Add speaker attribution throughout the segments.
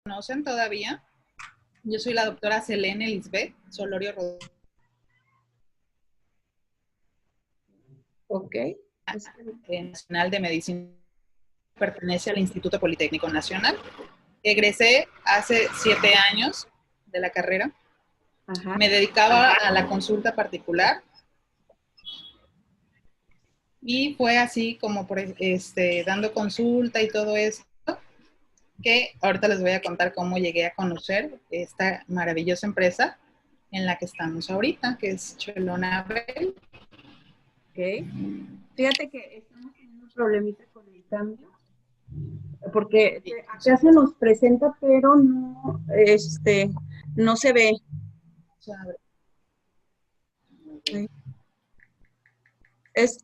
Speaker 1: conocen todavía. Yo soy la doctora Selene Lisbeth Solorio Rodríguez.
Speaker 2: Ok.
Speaker 1: Nacional de Medicina, pertenece al Instituto Politécnico Nacional. Egresé hace 7 años de la carrera.
Speaker 2: Ajá.
Speaker 1: Me dedicaba a la consulta particular y fue así como por, dando consulta y todo esto, que ahorita les voy a contar cómo llegué a conocer esta maravillosa empresa en la que estamos ahorita, que es Chelonabel.
Speaker 2: Ok. Fíjate que estamos teniendo un problemita con el cambio, porque acá se nos presenta, pero no, no se ve.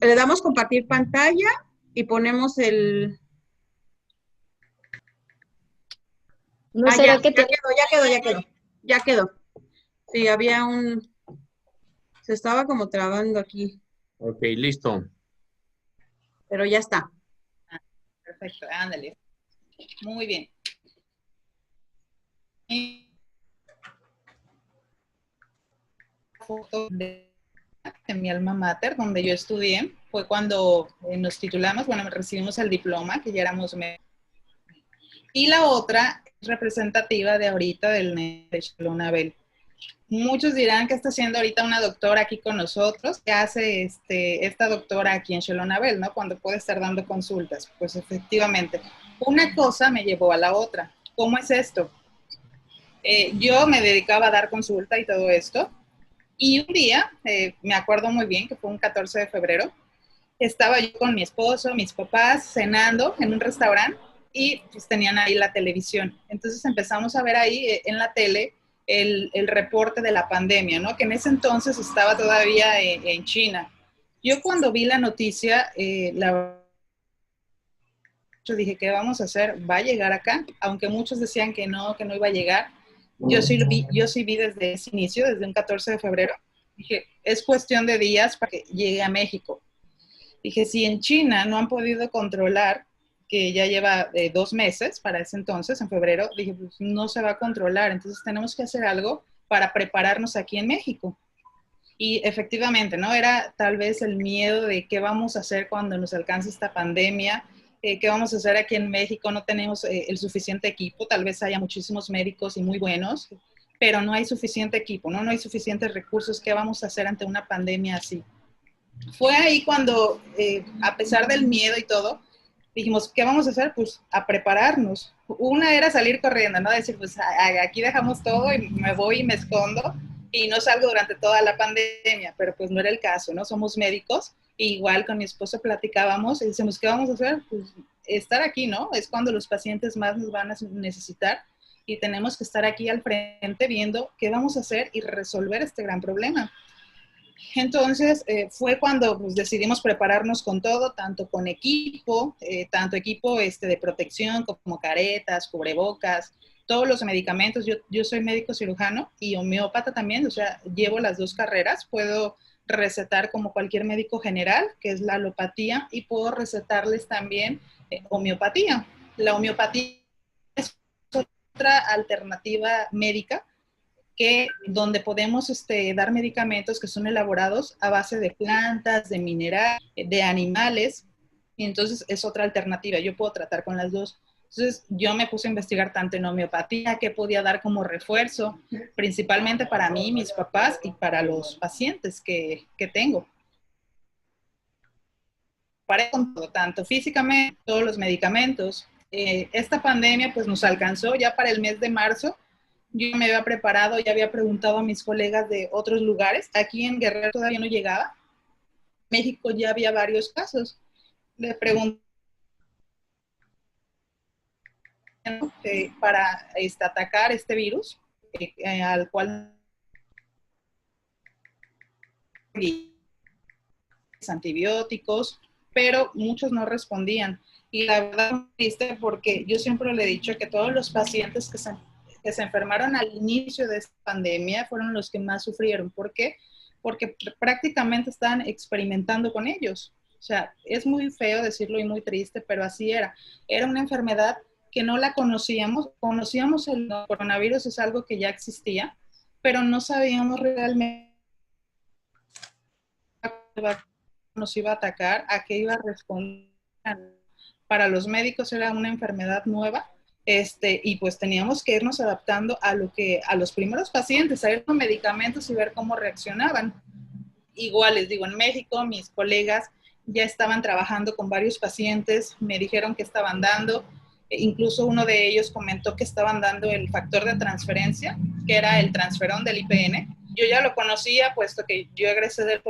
Speaker 2: Le damos compartir pantalla y ponemos el...
Speaker 3: ¿No será que
Speaker 2: ya quedó. Sí, había un... Se estaba como trabando aquí.
Speaker 4: Ok, listo.
Speaker 2: Pero ya está.
Speaker 1: Perfecto, ándale. Muy bien. Foto de mi alma mater, donde yo estudié, fue cuando nos titulamos, bueno, recibimos el diploma, que ya éramos médicos. Y la otra es representativa de ahorita del de Chelonabel. Muchos dirán que está haciendo ahorita una doctora aquí con nosotros. ¿Qué hace esta doctora aquí en Chelonabel, no? Cuando puede estar dando consultas. Pues efectivamente, una cosa me llevó a la otra. ¿Cómo es esto? Yo me dedicaba a dar consulta y todo esto. Y un día, me acuerdo muy bien, que fue un 14 de febrero, estaba yo con mi esposo, mis papás, cenando en un restaurante y pues tenían ahí la televisión. Entonces empezamos a ver ahí en la tele el reporte de la pandemia, ¿no? Que en ese entonces estaba todavía en China. Yo cuando vi la noticia, yo dije, ¿qué vamos a hacer? ¿Va a llegar acá? Aunque muchos decían que no iba a llegar. Yo sí vi desde ese inicio, desde un 14 de febrero. Dije, es cuestión de días para que llegue a México. Dije, si en China no han podido controlar, que ya lleva 2 meses para ese entonces, en febrero, dije, pues no se va a controlar, entonces tenemos que hacer algo para prepararnos aquí en México. Y efectivamente, ¿no? Era tal vez el miedo de qué vamos a hacer cuando nos alcance esta pandemia, qué vamos a hacer aquí en México, no tenemos el suficiente equipo, tal vez haya muchísimos médicos y muy buenos, pero no hay suficiente equipo, ¿no? No hay suficientes recursos, ¿qué vamos a hacer ante una pandemia así? Fue ahí cuando, a pesar del miedo y todo, dijimos, ¿qué vamos a hacer? Pues a prepararnos. Una era salir corriendo, ¿no? Decir, pues aquí dejamos todo y me voy y me escondo y no salgo durante toda la pandemia, pero pues no era el caso, ¿no? Somos médicos, e igual con mi esposo platicábamos y decimos, ¿qué vamos a hacer? Pues estar aquí, ¿no? Es cuando los pacientes más nos van a necesitar y tenemos que estar aquí al frente viendo qué vamos a hacer y resolver este gran problema. Entonces, fue cuando pues, decidimos prepararnos con todo, tanto con equipo, tanto equipo de protección como caretas, cubrebocas, todos los medicamentos. Yo soy médico cirujano y homeópata también, o sea, llevo las 2 carreras. Puedo recetar como cualquier médico general, que es la alopatía, y puedo recetarles también homeopatía. La homeopatía es otra alternativa médica donde podemos dar medicamentos que son elaborados a base de plantas, de minerales, de animales, y entonces es otra alternativa. Yo puedo tratar con las 2. Entonces yo me puse a investigar tanto en homeopatía, qué podía dar como refuerzo, principalmente para mí, mis papás y para los pacientes que tengo. Para con todo, tanto físicamente, todos los medicamentos. Esta pandemia pues nos alcanzó ya para el mes de marzo. Yo me había preparado, ya había preguntado a mis colegas de otros lugares. Aquí en Guerrero todavía no llegaba. En México ya había varios casos. Le pregunté para atacar este virus, al cual antibióticos, pero muchos no respondían. Y la verdad me triste porque yo siempre le he dicho que todos los pacientes que se enfermaron al inicio de esta pandemia fueron los que más sufrieron. ¿Por qué? Porque prácticamente estaban experimentando con ellos. O sea, es muy feo decirlo y muy triste, pero así era. Era una enfermedad que no la conocíamos el coronavirus, es algo que ya existía, pero no sabíamos realmente nos iba a atacar, a qué iba a responder. Para los médicos era una enfermedad nueva, y pues teníamos que irnos adaptando a los primeros pacientes, a ir con medicamentos y ver cómo reaccionaban. Igual les digo, en México mis colegas ya estaban trabajando con varios pacientes, me dijeron que estaban dando, incluso uno de ellos comentó que estaban dando el factor de transferencia, que era el transferón del IPN. Yo ya lo conocía, puesto que yo egresé del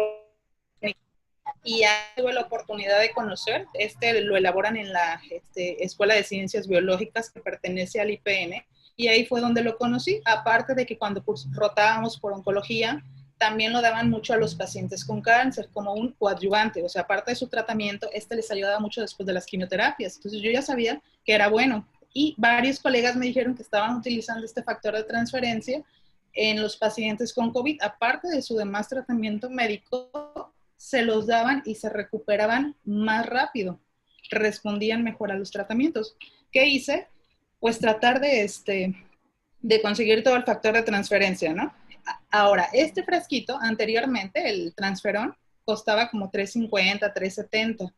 Speaker 1: y ya tuve la oportunidad de conocer, lo elaboran en la Escuela de Ciencias Biológicas que pertenece al IPN, y ahí fue donde lo conocí, aparte de que cuando rotábamos por oncología, también lo daban mucho a los pacientes con cáncer, como un coadyuvante, o sea, aparte de su tratamiento, les ayudaba mucho después de las quimioterapias, entonces yo ya sabía que era bueno, y varios colegas me dijeron que estaban utilizando este factor de transferencia en los pacientes con COVID, aparte de su demás tratamiento médico, se los daban y se recuperaban más rápido, respondían mejor a los tratamientos. ¿Qué hice? Pues tratar de conseguir todo el factor de transferencia, ¿no? Ahora, este frasquito, anteriormente, el transferón, costaba como $3.50, $3.70.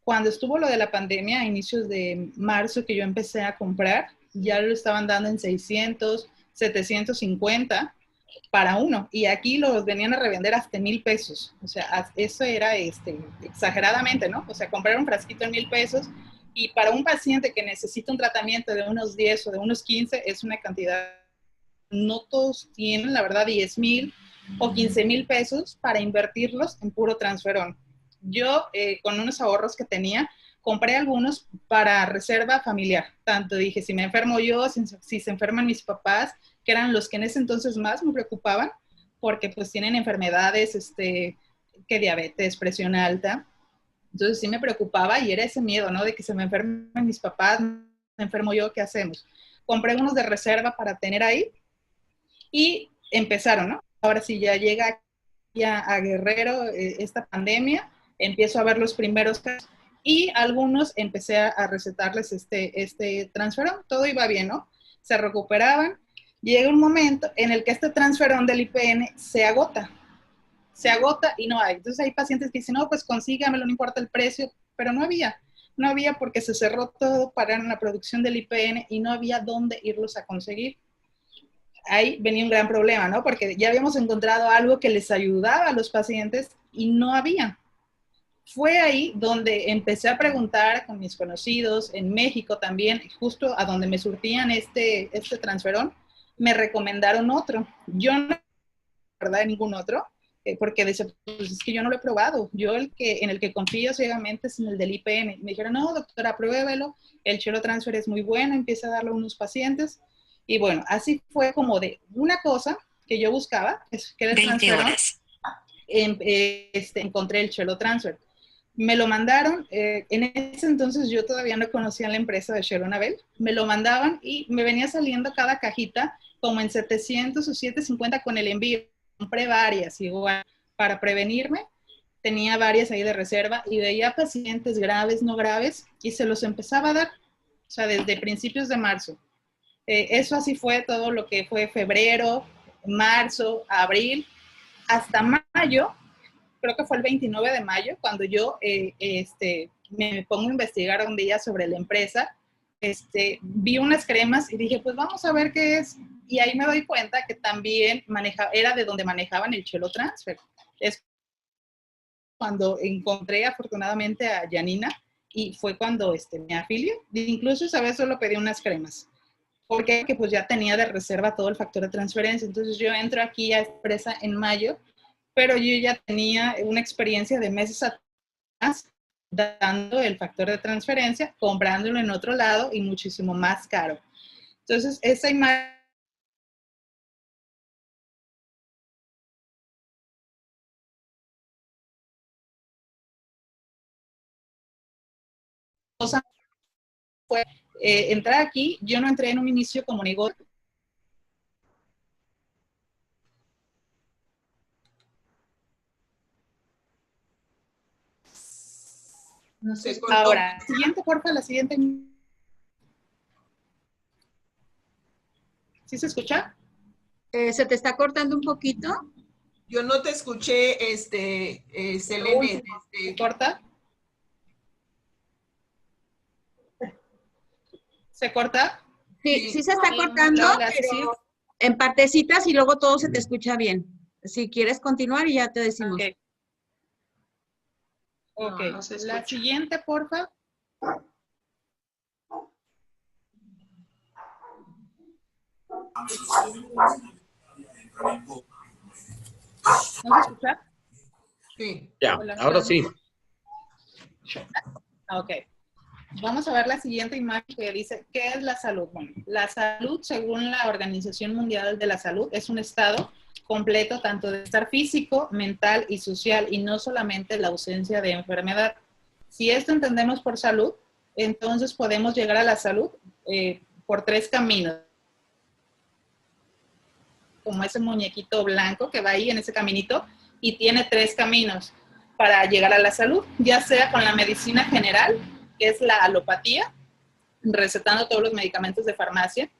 Speaker 1: Cuando estuvo lo de la pandemia, a inicios de marzo, que yo empecé a comprar, ya lo estaban dando en 600, 750 para uno, y aquí los venían a revender hasta 1,000 pesos, o sea, eso era exageradamente, ¿no? O sea, comprar un frasquito en 1,000 pesos, y para un paciente que necesita un tratamiento de unos 10 o de unos 15, es una cantidad, no todos tienen, la verdad, 10,000 o 15,000 pesos para invertirlos en puro transferón. Yo, con unos ahorros que tenía, compré algunos para reserva familiar. Tanto dije, si me enfermo yo, si se enferman mis papás, que eran los que en ese entonces más me preocupaban, porque pues tienen enfermedades, que diabetes, presión alta. Entonces sí me preocupaba y era ese miedo, ¿no? De que se me enfermen mis papás, me enfermo yo, ¿qué hacemos? Compré unos de reserva para tener ahí y empezaron, ¿no? Ahora sí ya llega ya a Guerrero esta pandemia, empiezo a ver los primeros casos y algunos empecé a recetarles este transferón, todo iba bien, ¿no? Se recuperaban. Llega un momento en el que este transferón del IPN se agota y no hay. Entonces hay pacientes que dicen, no, pues consígamelo, no importa el precio, pero no había porque se cerró todo, pararon la producción del IPN y no había dónde irlos a conseguir. Ahí venía un gran problema, ¿no? Porque ya habíamos encontrado algo que les ayudaba a los pacientes y no había. Fue ahí donde empecé a preguntar con mis conocidos, en México también, justo a donde me surtían este transferón, me recomendaron otro. Yo no, ¿verdad?, ningún otro, porque decía, pues es que yo no lo he probado. Yo en el que confío ciegamente es en el del IPN. Me dijeron, no, doctora, pruébelo, el Chelo Transfer es muy bueno, empieza a darlo a unos pacientes. Y bueno, así fue como de una cosa que yo buscaba, que era el transferón, encontré el Chelo Transfer. Me lo mandaron, en ese entonces yo todavía no conocía la empresa de Chelo Nabel, me lo mandaban y me venía saliendo cada cajita como en 700 o 750 con el envío. Compré varias igual para prevenirme, tenía varias ahí de reserva y veía pacientes graves, no graves, y se los empezaba a dar, o sea, desde principios de marzo. Eso así fue todo lo que fue febrero, marzo, abril, hasta mayo. Creo que fue el 29 de mayo, cuando yo me pongo a investigar un día sobre la empresa, vi unas cremas y dije, pues vamos a ver qué es. Y ahí me doy cuenta que también era de donde manejaban el Chelo Transfer. Es cuando encontré afortunadamente a Janina y fue cuando me afilié. Incluso esa vez solo pedí unas cremas, porque pues ya tenía de reserva todo el factor de transferencia. Entonces yo entro aquí a empresa en mayo, pero yo ya tenía una experiencia de meses atrás dando el factor de transferencia, comprándolo en otro lado y muchísimo más caro. Entonces, esa imagen fue entrar aquí. Yo no entré en un inicio como negocio. No sé. Ahora, siguiente, porfa, la siguiente. ¿Sí se escucha?
Speaker 2: Se te está cortando un poquito.
Speaker 4: Yo no te escuché, Selene.
Speaker 1: ¿Se corta? ¿Se corta?
Speaker 2: Sí, sí se está cortando,
Speaker 1: Luego le haces así.
Speaker 2: pero en partecitas y luego todo se te escucha bien. Si quieres continuar y ya te decimos.
Speaker 1: Ok. Ok.
Speaker 4: No, no se
Speaker 1: La
Speaker 4: escucha.
Speaker 1: siguiente, porfa. ¿No se escucha?
Speaker 4: Sí.
Speaker 5: Ya,
Speaker 1: Hola,
Speaker 5: ahora sí.
Speaker 1: Ok. Vamos a ver la siguiente imagen que dice, ¿qué es la salud? Bueno, la salud, según la Organización Mundial de la Salud, es un estado completo tanto de estar físico, mental y social, y no solamente la ausencia de enfermedad. Si esto entendemos por salud, entonces podemos llegar a la salud por 3 caminos. Como ese muñequito blanco que va ahí en ese caminito, y tiene 3 caminos para llegar a la salud, ya sea con la medicina general, que es la alopatía, recetando todos los medicamentos de farmacia.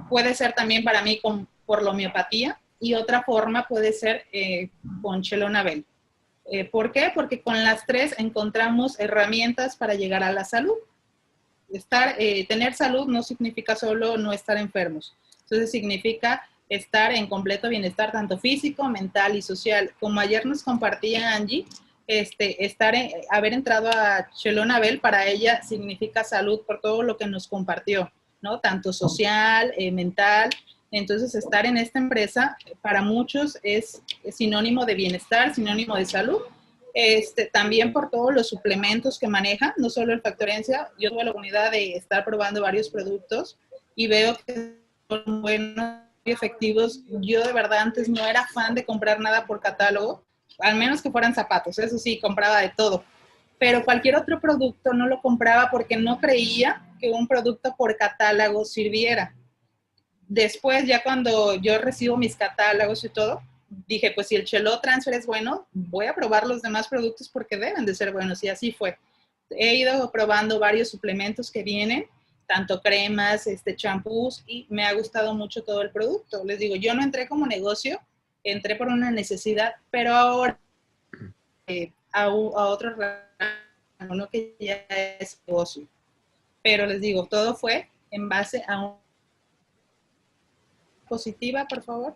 Speaker 1: Puede ser también para mí por la homeopatía, y otra forma puede ser con Chelonabel. ¿Por qué? Porque con las 3 encontramos herramientas para llegar a la salud. Tener salud no significa solo no estar enfermos. Entonces significa estar en completo bienestar, tanto físico, mental y social. Como ayer nos compartía Angie, haber entrado a Chelonabel para ella significa salud por todo lo que nos compartió, ¿no? Tanto social, mental. Entonces, estar en esta empresa para muchos es sinónimo de bienestar, sinónimo de salud. También por todos los suplementos que maneja, no solo el Factorencia. Yo tuve la oportunidad de estar probando varios productos y veo que son buenos y efectivos. Yo de verdad antes no era fan de comprar nada por catálogo, al menos que fueran zapatos, eso sí, compraba de todo. Pero cualquier otro producto no lo compraba porque no creía que un producto por catálogo sirviera. Después, ya cuando yo recibo mis catálogos y todo, dije, pues si el Chelo Transfer es bueno, voy a probar los demás productos porque deben de ser buenos, y así fue. He ido probando varios suplementos que vienen, tanto cremas, champús, y me ha gustado mucho todo el producto. Les digo, yo no entré como negocio, entré por una necesidad, pero ahora a otro rango, ¿no? Que ya es negocio. Pero les digo, todo fue en base a un positiva, por favor.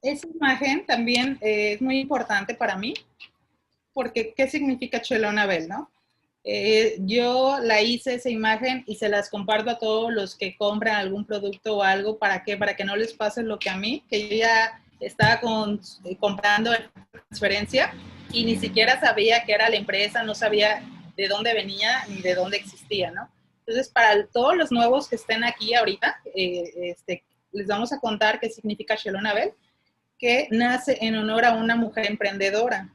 Speaker 1: Esa imagen también es muy importante para mí, porque ¿qué significa Chelonabel, no? Yo la hice esa imagen y se las comparto a todos los que compran algún producto o algo. ¿Para qué? Para que no les pase lo que a mí, que yo ya estaba comprando transferencia y ni siquiera sabía qué era la empresa, no sabía de dónde venía ni de dónde existía, ¿no? Entonces, para todos los nuevos que estén aquí ahorita, les vamos a contar qué significa Chelonabel, que nace en honor a una mujer emprendedora.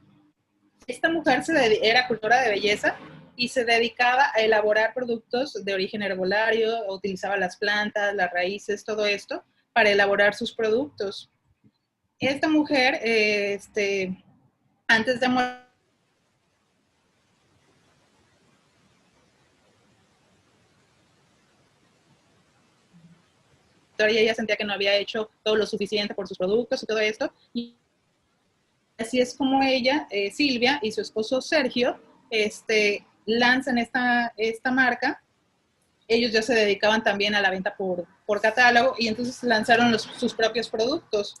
Speaker 1: Esta mujer era cultora de belleza y se dedicaba a elaborar productos de origen herbolario, utilizaba las plantas, las raíces, todo esto, para elaborar sus productos. Esta mujer, antes de morir, ella sentía que no había hecho todo lo suficiente por sus productos y todo esto, y así es como ella, Silvia, y su esposo Sergio, lanzan esta marca. Ellos ya se dedicaban también a la venta por catálogo, y entonces lanzaron sus propios productos.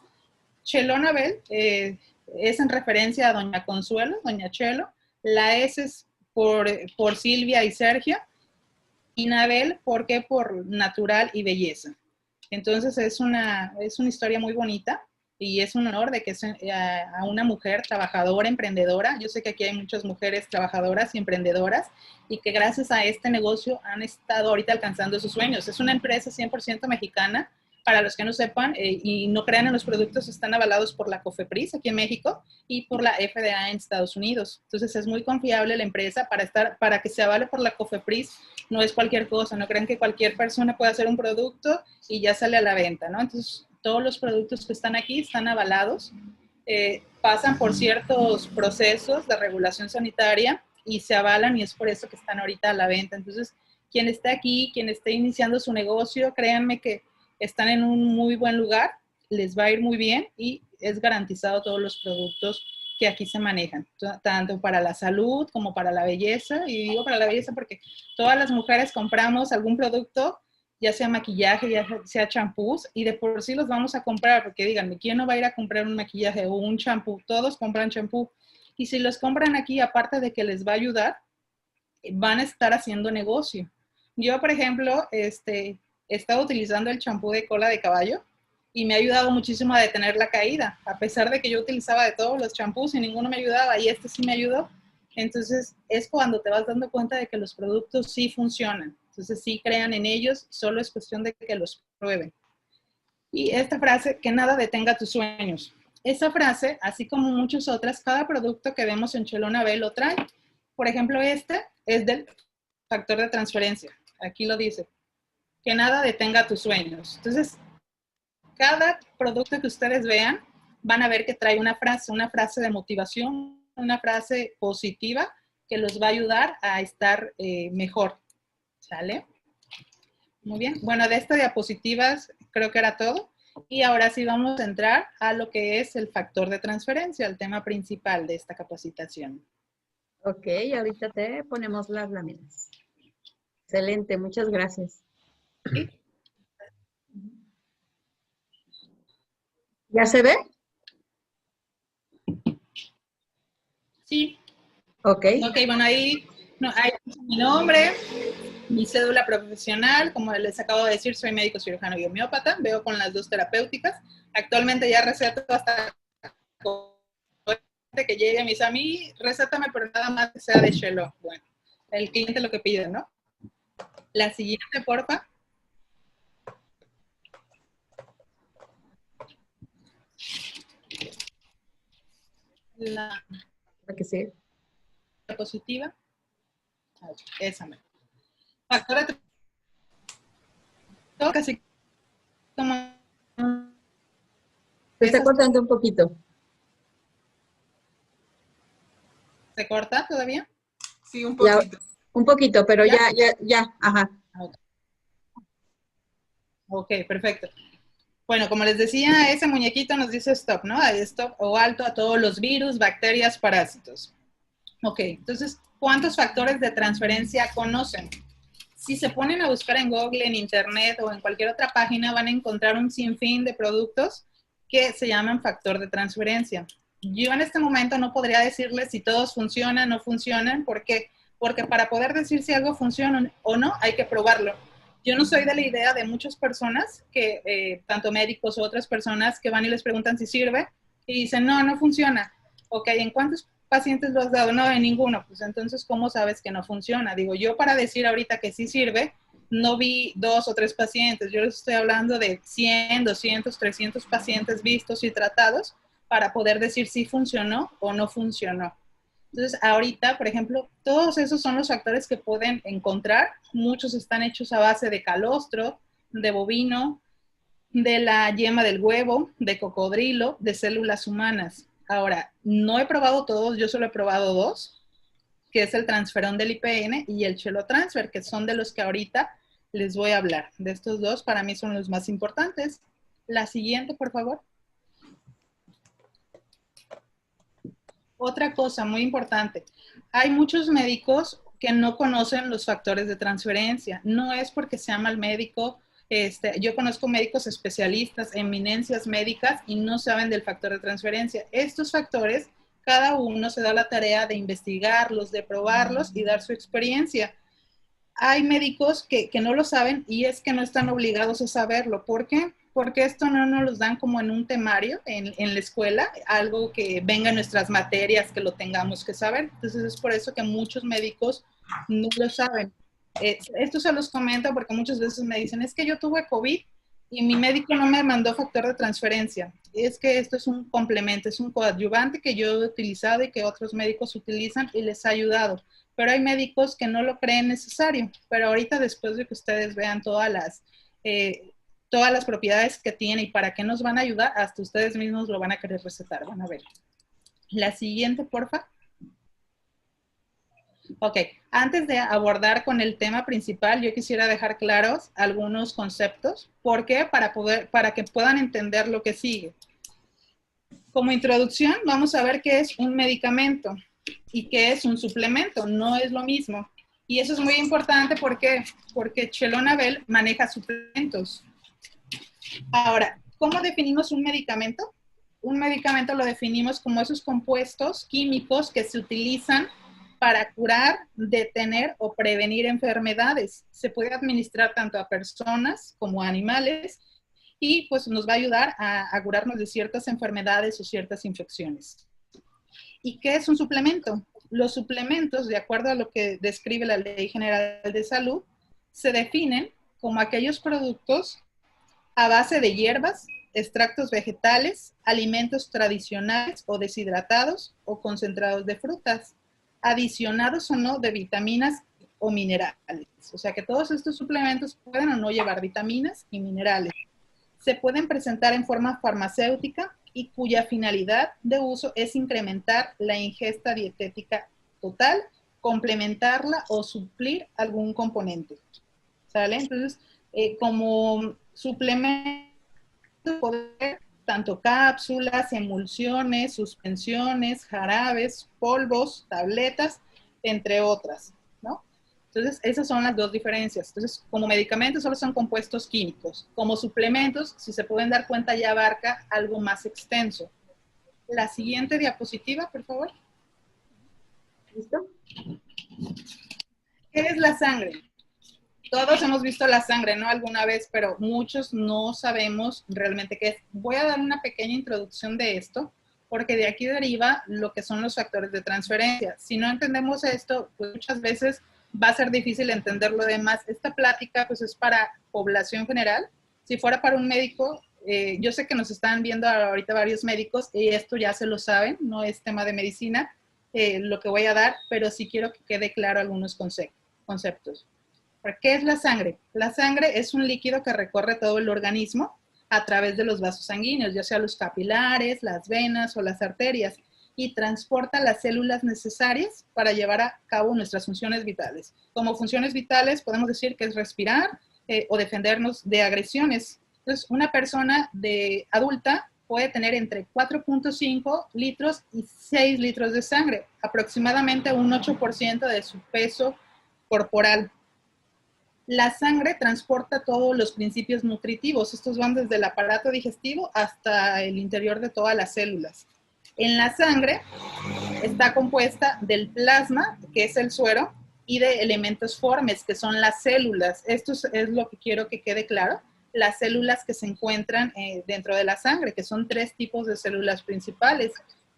Speaker 1: Chelonabel es en referencia a Doña Consuelo, Doña Chelo. La S es por Silvia y Sergio, y Nabel, ¿por qué? Por natural y belleza. Entonces es una historia muy bonita, y es un honor de que sea a una mujer trabajadora, emprendedora. Yo sé que aquí hay muchas mujeres trabajadoras y emprendedoras, y que gracias a este negocio han estado ahorita alcanzando sus sueños. Es una empresa 100% mexicana. Para los que no sepan y no crean en los productos, están avalados por la COFEPRIS aquí en México y por la FDA en Estados Unidos. Entonces es muy confiable la empresa. Para que se avale por la COFEPRIS no es cualquier cosa. No crean que cualquier persona puede hacer un producto y ya sale a la venta, ¿no? Entonces todos los productos que están aquí están avalados pasan por ciertos procesos de regulación sanitaria y se avalan y es por eso que están ahorita a la venta. Entonces, quien esté aquí, quien esté iniciando su negocio, créanme que están en un muy buen lugar, les va a ir muy bien y es garantizado todos los productos que aquí se manejan, tanto para la salud como para la belleza. Y digo para la belleza porque todas las mujeres compramos algún producto, ya sea maquillaje, ya sea champús, y de por sí los vamos a comprar, porque díganme, ¿quién no va a ir a comprar un maquillaje o un champú? Todos compran champú. Y si los compran aquí, aparte de que les va a ayudar, van a estar haciendo negocio. Yo, por ejemplo, he estado utilizando el champú de cola de caballo y me ha ayudado muchísimo a detener la caída, a pesar de que yo utilizaba de todos los champús y ninguno me ayudaba, y este sí me ayudó. Entonces, es cuando te vas dando cuenta de que los productos sí funcionan. Entonces, sí crean en ellos, solo es cuestión de que los prueben. Y esta frase, que nada detenga tus sueños. Esa frase, así como muchas otras, cada producto que vemos en Chelona B lo trae. Por ejemplo, este es del factor de transferencia. Aquí lo dice, que nada detenga tus sueños. Entonces, cada producto que ustedes vean, van a ver que trae una frase de motivación, una frase positiva que los va a ayudar a estar mejor. ¿Sale? Muy bien. Bueno, de estas diapositivas creo que era todo. Y ahora sí vamos a entrar a lo que es el factor de transferencia, el tema principal de esta capacitación.
Speaker 2: Ok, ahorita te ponemos las láminas. Excelente, muchas gracias.
Speaker 1: ¿Sí?
Speaker 2: ¿Ya se ve?
Speaker 1: Sí.
Speaker 2: Ok.
Speaker 1: Ok, bueno, ahí mi nombre, mi cédula profesional, como les acabo de decir, soy médico cirujano y homeópata, veo con las dos terapéuticas. Actualmente ya receto hasta que llegue a mí, recétame, pero nada más que sea de Shelo. Bueno, el cliente lo que pide, ¿no? La siguiente, porfa. La
Speaker 2: Que sí.
Speaker 1: diapositiva. Esa me. Factor de todo casi como.
Speaker 2: Se está cortando un poquito.
Speaker 1: ¿Se corta todavía?
Speaker 4: Sí, un poquito.
Speaker 2: Un poquito, pero ya, ajá.
Speaker 1: Ok, perfecto. Bueno, como les decía, ese muñequito nos dice stop, ¿no? Stop o alto a todos los virus, bacterias, parásitos. Ok, entonces, ¿cuántos factores de transferencia conocen? Si se ponen a buscar en Google, en Internet o en cualquier otra página, van a encontrar un sinfín de productos que se llaman factor de transferencia. Yo en este momento no podría decirles si todos funcionan o no funcionan. ¿Por qué? Porque para poder decir si algo funciona o no, hay que probarlo. Yo no soy de la idea de muchas personas, que tanto médicos o otras personas, que van y les preguntan si sirve y dicen, no, no funciona. Ok, ¿en cuántos pacientes lo has dado? No, en ninguno. Pues entonces, ¿cómo sabes que no funciona? Digo, yo para decir ahorita que sí sirve, no vi 2 o 3 pacientes. Yo les estoy hablando de 100, 200, 300 pacientes vistos y tratados para poder decir si funcionó o no funcionó. Entonces, ahorita, por ejemplo, todos esos son los factores que pueden encontrar. Muchos están hechos a base de calostro, de bovino, de la yema del huevo, de cocodrilo, de células humanas. Ahora, no he probado todos, yo solo he probado 2, que es el transferón del IPN y el Chelotransfer, que son de los que ahorita les voy a hablar. De estos 2, para mí son los más importantes. La siguiente, por favor. Otra cosa muy importante, hay muchos médicos que no conocen los factores de transferencia. No es porque sea mal médico. Yo conozco médicos especialistas, eminencias médicas, y no saben del factor de transferencia. Estos factores, cada uno se da la tarea de investigarlos, de probarlos y dar su experiencia. Hay médicos que no lo saben y es que no están obligados a saberlo. ¿Por qué? Porque esto no nos lo dan como en un temario en la escuela, algo que venga en nuestras materias, que lo tengamos que saber. Entonces es por eso que muchos médicos no lo saben. Esto se los comento porque muchas veces me dicen, es que yo tuve COVID y mi médico no me mandó factor de transferencia. Es que esto es un complemento, es un coadyuvante que yo he utilizado y que otros médicos utilizan y les ha ayudado. Pero hay médicos que no lo creen necesario. Pero ahorita, después de que ustedes vean todas todas las propiedades que tiene y para qué nos van a ayudar, hasta ustedes mismos lo van a querer recetar. Van a ver. La siguiente, porfa. Ok, antes de abordar con el tema principal, yo quisiera dejar claros algunos conceptos. ¿Por qué? Para que puedan entender lo que sigue. Como introducción, vamos a ver qué es un medicamento y qué es un suplemento. No es lo mismo. Y eso es muy importante, ¿por qué? Porque Chelona-Bell maneja suplementos. Ahora, ¿cómo definimos un medicamento? Un medicamento lo definimos como esos compuestos químicos que se utilizan para curar, detener o prevenir enfermedades. Se puede administrar tanto a personas como a animales y pues nos va a ayudar a curarnos de ciertas enfermedades o ciertas infecciones. ¿Y qué es un suplemento? Los suplementos, de acuerdo a lo que describe la Ley General de Salud, se definen como aquellos productos a base de hierbas, extractos vegetales, alimentos tradicionales o deshidratados o concentrados de frutas, adicionados o no de vitaminas o minerales. O sea que todos estos suplementos pueden o no llevar vitaminas y minerales. Se pueden presentar en forma farmacéutica y cuya finalidad de uso es incrementar la ingesta dietética total, complementarla o suplir algún componente. ¿Sale? Entonces, como suplemento, poder tanto cápsulas, emulsiones, suspensiones, jarabes, polvos, tabletas, entre otras, ¿no? Entonces, esas son las dos diferencias. Entonces, como medicamentos solo son compuestos químicos. Como suplementos, si se pueden dar cuenta, ya abarca algo más extenso. La siguiente diapositiva, por favor.
Speaker 2: ¿Listo?
Speaker 1: ¿Qué es la sangre? Todos hemos visto la sangre, ¿no? Alguna vez, pero muchos no sabemos realmente qué es. Voy a dar una pequeña introducción de esto, porque de aquí deriva lo que son los factores de transferencia. Si no entendemos esto, pues muchas veces va a ser difícil entender lo demás. Esta plática, pues, es para población general. Si fuera para un médico, yo sé que nos están viendo ahorita varios médicos y esto ya se lo saben, no es tema de medicina, lo que voy a dar, pero sí quiero que quede claro algunos conceptos. ¿Qué es la sangre? La sangre es un líquido que recorre todo el organismo a través de los vasos sanguíneos, ya sea los capilares, las venas o las arterias, y transporta las células necesarias para llevar a cabo nuestras funciones vitales. Como funciones vitales podemos decir que es respirar o defendernos de agresiones. Entonces, una persona adulta puede tener entre 4.5 litros y 6 litros de sangre, aproximadamente un 8% de su peso corporal. La sangre transporta todos los principios nutritivos. Estos van desde el aparato digestivo hasta el interior de todas las células. En la sangre está compuesta del plasma, que es el suero, y de elementos formes, que son las células. Esto es lo que quiero que quede claro. Las células que se encuentran dentro de la sangre, que son 3 tipos de células principales,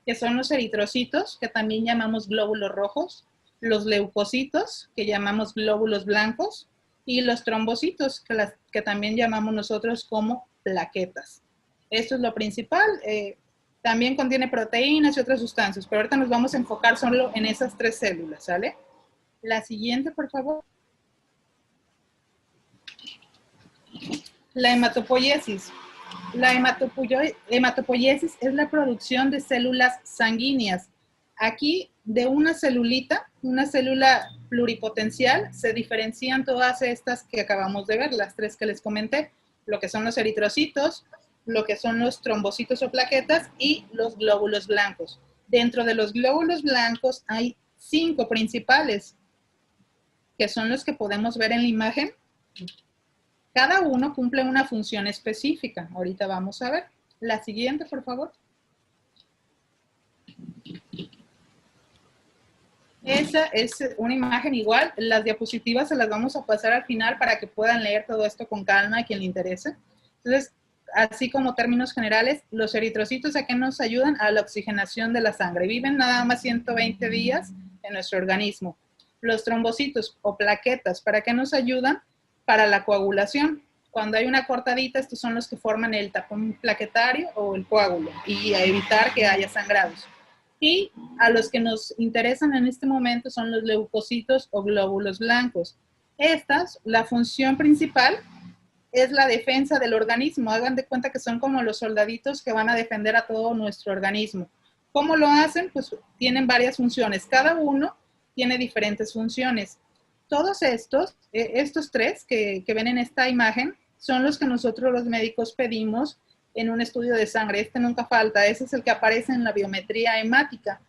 Speaker 1: que son los eritrocitos, que también llamamos glóbulos rojos, los leucocitos, que llamamos glóbulos blancos, y los trombocitos, que también llamamos nosotros como plaquetas. Esto es lo principal. También contiene proteínas y otras sustancias, pero ahorita nos vamos a enfocar solo en esas 3 células, ¿sale? La siguiente, por favor. La hematopoiesis. La hematopoiesis es la producción de células sanguíneas. Aquí, de una celulita, una célula pluripotencial, se diferencian todas estas que acabamos de ver, las 3 que les comenté, lo que son los eritrocitos, lo que son los trombocitos o plaquetas y los glóbulos blancos. Dentro de los glóbulos blancos hay 5 principales, que son los que podemos ver en la imagen. Cada uno cumple una función específica. Ahorita vamos a ver. La siguiente, por favor. Esa es una imagen igual. Las diapositivas se las vamos a pasar al final para que puedan leer todo esto con calma a quien le interese. Entonces, así como términos generales, los eritrocitos ¿a qué nos ayudan? A la oxigenación de la sangre. Viven nada más 120 días en nuestro organismo. Los trombocitos o plaquetas, ¿para qué nos ayudan? Para la coagulación. Cuando hay una cortadita, estos son los que forman el tapón plaquetario o el coágulo y a evitar que haya sangrados. Y a los que nos interesan en este momento son los leucocitos o glóbulos blancos. Estas, la función principal es la defensa del organismo. Hagan de cuenta que son como los soldaditos que van a defender a todo nuestro organismo. ¿Cómo lo hacen? Pues tienen varias funciones. Cada uno tiene diferentes funciones. Todos estos tres que ven en esta imagen, son los que nosotros los médicos pedimos en un estudio de sangre. Este nunca falta. Ese es el que aparece en la biometría hemática.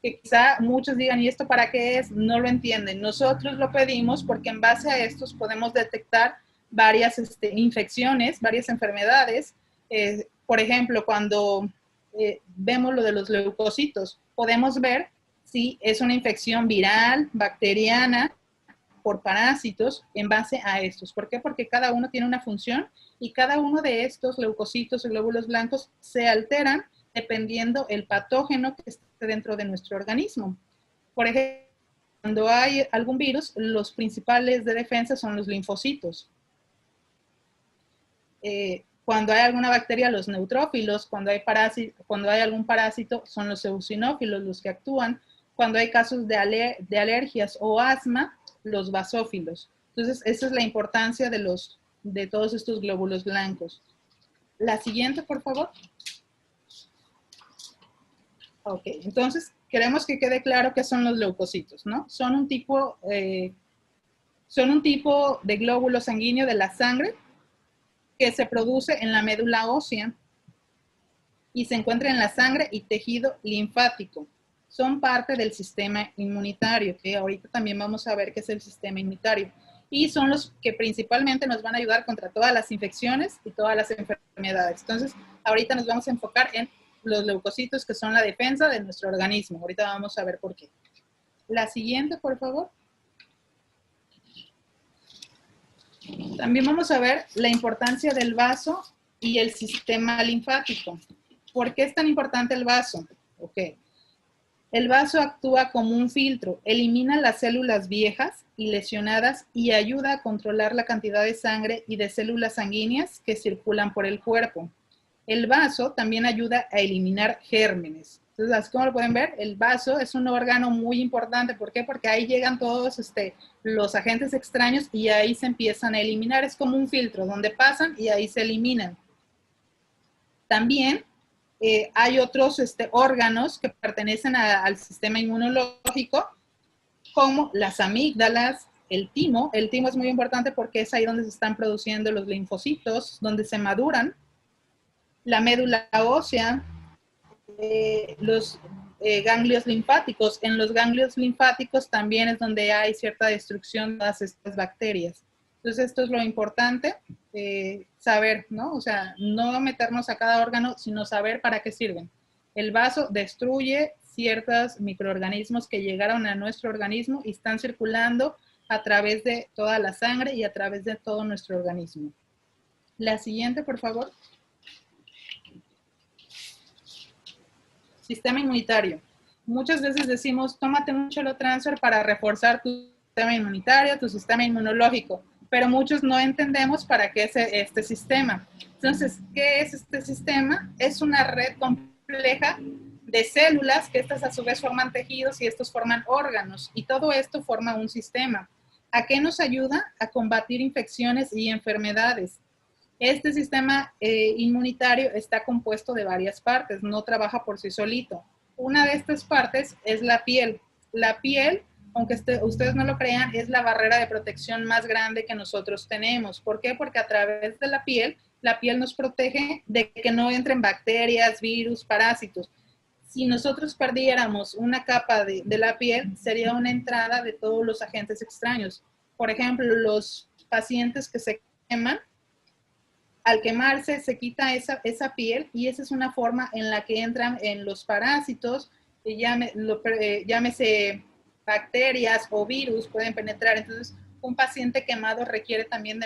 Speaker 1: Que quizá muchos digan, ¿y esto para qué es? No lo entienden. Nosotros lo pedimos porque en base a estos podemos detectar varias infecciones, varias enfermedades. Por ejemplo, cuando vemos lo de los leucocitos, podemos ver si es una infección viral, bacteriana, por parásitos en base a estos. ¿Por qué? Porque cada uno tiene una función y cada uno de estos leucocitos y glóbulos blancos se alteran dependiendo el patógeno que esté dentro de nuestro organismo. Por ejemplo, cuando hay algún virus, los principales de defensa son los linfocitos. Cuando hay alguna bacteria, los neutrófilos. Cuando hay algún parásito, son los eosinófilos los que actúan. Cuando hay casos de alergias o asma, los basófilos. Entonces, esa es la importancia de todos estos glóbulos blancos. La siguiente, por favor. Ok, entonces, queremos que quede claro qué son los leucocitos, ¿no? Son un tipo de glóbulo sanguíneo de la sangre que se produce en la médula ósea y se encuentra en la sangre y tejido linfático. Son parte del sistema inmunitario, que ahorita también vamos a ver qué es el sistema inmunitario. Y son los que principalmente nos van a ayudar contra todas las infecciones y todas las enfermedades. Entonces, ahorita nos vamos a enfocar en los leucocitos, que son la defensa de nuestro organismo. Ahorita vamos a ver por qué. La siguiente, por favor. También vamos a ver la importancia del vaso y el sistema linfático. ¿Por qué es tan importante el vaso? Ok. El vaso actúa como un filtro, elimina las células viejas y lesionadas y ayuda a controlar la cantidad de sangre y de células sanguíneas que circulan por el cuerpo. El vaso también ayuda a eliminar gérmenes. Entonces, así como lo pueden ver, el vaso es un órgano muy importante. ¿Por qué? Porque ahí llegan todos los agentes extraños y ahí se empiezan a eliminar. Es como un filtro donde pasan y ahí se eliminan. También hay otros órganos que pertenecen al sistema inmunológico, como las amígdalas, el timo. El timo es muy importante porque es ahí donde se están produciendo los linfocitos, donde se maduran. La médula ósea, los ganglios linfáticos. En los ganglios linfáticos también es donde hay cierta destrucción de todas estas bacterias. Entonces, esto es lo importante, saber, ¿no? O sea, no meternos a cada órgano, sino saber para qué sirven. El vaso destruye ciertos microorganismos que llegaron a nuestro organismo y están circulando a través de toda la sangre y a través de todo nuestro organismo. La siguiente, por favor. Sistema inmunitario. Muchas veces decimos, tómate un Chelo-Transfer para reforzar tu sistema inmunitario, tu sistema inmunológico, pero muchos no entendemos para qué es este sistema. Entonces, ¿qué es este sistema? Es una red compleja de células que estas a su vez forman tejidos y estos forman órganos, y todo esto forma un sistema. ¿A qué nos ayuda? A combatir infecciones y enfermedades. Este sistema inmunitario está compuesto de varias partes, no trabaja por sí solito. Una de estas partes es la piel. La piel, aunque ustedes no lo crean, es la barrera de protección más grande que nosotros tenemos. ¿Por qué? Porque a través de la piel nos protege de que no entren bacterias, virus, parásitos. Si nosotros perdiéramos una capa de la piel, sería una entrada de todos los agentes extraños. Por ejemplo, los pacientes que se queman, al quemarse se quita esa piel y esa es una forma en la que entran en los parásitos, llámese bacterias o virus, pueden penetrar. Entonces, un paciente quemado requiere también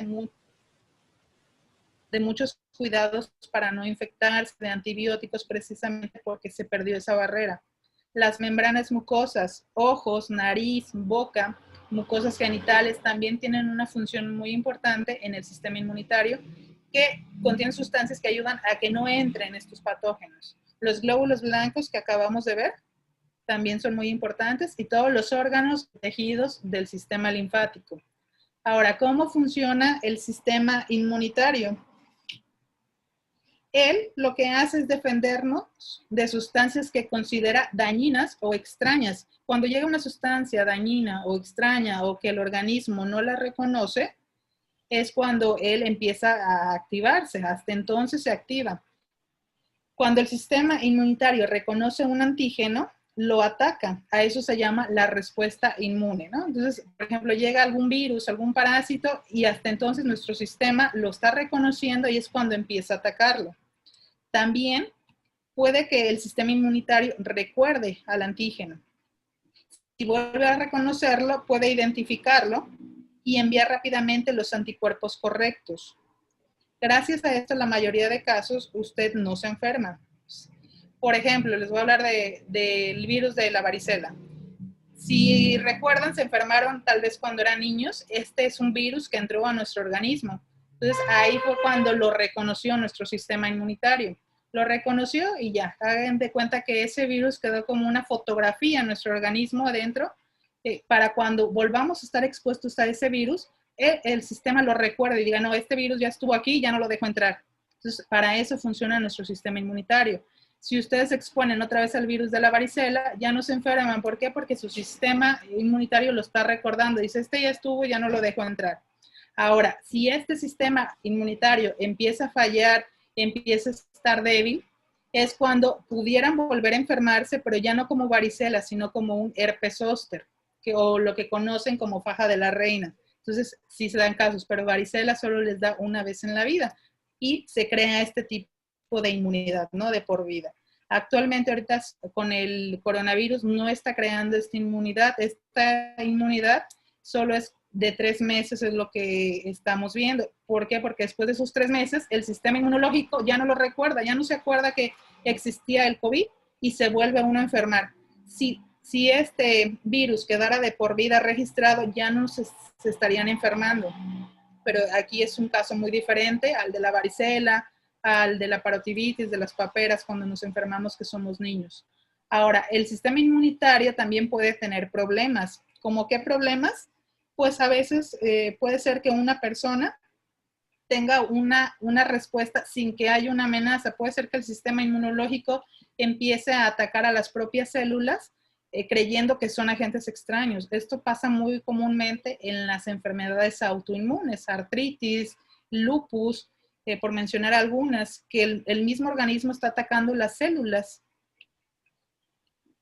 Speaker 1: de muchos cuidados para no infectarse, de antibióticos, precisamente porque se perdió esa barrera. Las membranas mucosas, ojos, nariz, boca, mucosas genitales, también tienen una función muy importante en el sistema inmunitario, que contienen sustancias que ayudan a que no entren estos patógenos. Los glóbulos blancos que acabamos de ver también son muy importantes, y todos los órganos, tejidos del sistema linfático. Ahora, ¿cómo funciona el sistema inmunitario? Él lo que hace es defendernos de sustancias que considera dañinas o extrañas. Cuando llega una sustancia dañina o extraña o que el organismo no la reconoce, es cuando él empieza a activarse. Hasta entonces se activa. Cuando el sistema inmunitario reconoce un antígeno, lo ataca. A eso se llama la respuesta inmune, ¿no? Entonces, por ejemplo, llega algún virus, algún parásito, y hasta entonces nuestro sistema lo está reconociendo y es cuando empieza a atacarlo. También puede que el sistema inmunitario recuerde al antígeno. Si vuelve a reconocerlo, puede identificarlo y enviar rápidamente los anticuerpos correctos. Gracias a esto, en la mayoría de casos, usted no se enferma. Por ejemplo, les voy a hablar del virus de la varicela. Si recuerdan, se enfermaron tal vez cuando eran niños. Este es un virus que entró a nuestro organismo. Entonces, ahí fue cuando lo reconoció nuestro sistema inmunitario. Lo reconoció y ya, hagan de cuenta que ese virus quedó como una fotografía en nuestro organismo adentro, para cuando volvamos a estar expuestos a ese virus, el sistema lo recuerda y diga, no, este virus ya estuvo aquí, ya no lo dejo entrar. Entonces, para eso funciona nuestro sistema inmunitario. Si ustedes se exponen otra vez al virus de la varicela, ya no se enferman. ¿Por qué? Porque su sistema inmunitario lo está recordando. Dice, este ya estuvo, ya no lo dejo entrar. Ahora, si este sistema inmunitario empieza a fallar, empieza a estar débil, es cuando pudieran volver a enfermarse, pero ya no como varicela, sino como un herpes zóster, o lo que conocen como faja de la reina. Entonces, sí se dan casos, pero varicela solo les da una vez en la vida y se crea este tipo de inmunidad, ¿no? De por vida. Actualmente, ahorita con el coronavirus no está creando esta inmunidad. Esta inmunidad solo es de 3 meses, es lo que estamos viendo. ¿Por qué? Porque después de esos 3 meses, el sistema inmunológico ya no lo recuerda, ya no se acuerda que existía el COVID y se vuelve uno a enfermar. Si este virus quedara de por vida registrado, ya no se estarían enfermando. Pero aquí es un caso muy diferente al de la varicela, al de la parotiditis, de las paperas, cuando nos enfermamos que somos niños. Ahora, el sistema inmunitario también puede tener problemas. ¿Cómo qué problemas? Pues a veces puede ser que una persona tenga una respuesta sin que haya una amenaza. Puede ser que el sistema inmunológico empiece a atacar a las propias células creyendo que son agentes extraños. Esto pasa muy comúnmente en las enfermedades autoinmunes, artritis, lupus, por mencionar algunas, que el mismo organismo está atacando las células.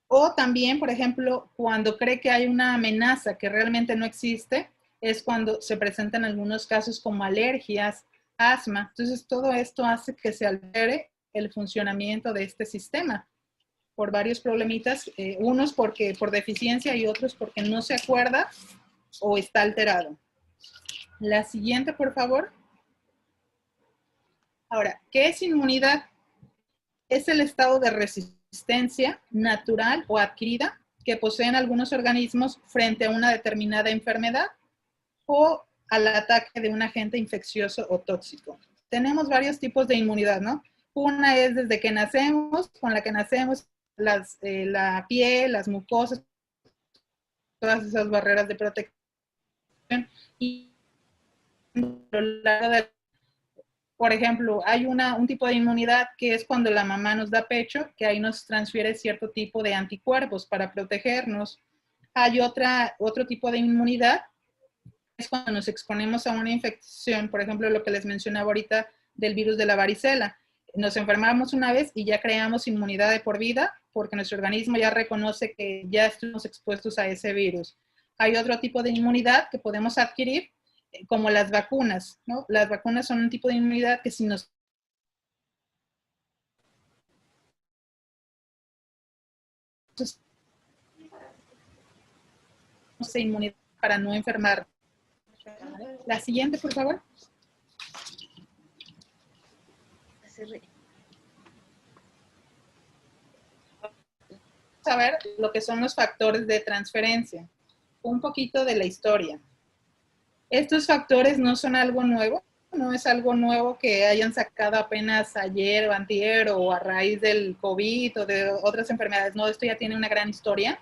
Speaker 1: O también, por ejemplo, cuando cree que hay una amenaza que realmente no existe, es cuando se presentan algunos casos como alergias, asma. Entonces, todo esto hace que se altere el funcionamiento de este sistema por varios problemitas, unos porque por deficiencia y otros porque no se acuerda o está alterado. La siguiente, por favor. Ahora, ¿qué es inmunidad? Es el estado de resistencia natural o adquirida que poseen algunos organismos frente a una determinada enfermedad o al ataque de un agente infeccioso o tóxico. Tenemos varios tipos de inmunidad, ¿no? Una es desde que nacemos, con la que nacemos, la piel, las mucosas, todas esas barreras de protección. Y a lo largo de, por ejemplo, hay un tipo de inmunidad que es cuando la mamá nos da pecho, que ahí nos transfiere cierto tipo de anticuerpos para protegernos. Hay otro tipo de inmunidad, es cuando nos exponemos a una infección, por ejemplo, lo que les mencionaba ahorita del virus de la varicela. Nos enfermamos una vez y ya creamos inmunidad de por vida porque nuestro organismo ya reconoce que ya estuvimos expuestos a ese virus. Hay otro tipo de inmunidad que podemos adquirir, como las vacunas, ¿no? Las vacunas son un tipo de inmunidad que si nos inmunidad para no enfermar. La siguiente, por favor. A ver lo que son los factores de transferencia. Un poquito de la historia. Estos factores no son algo nuevo, no es algo nuevo que hayan sacado apenas ayer o antier o a raíz del COVID o de otras enfermedades. No, esto ya tiene una gran historia.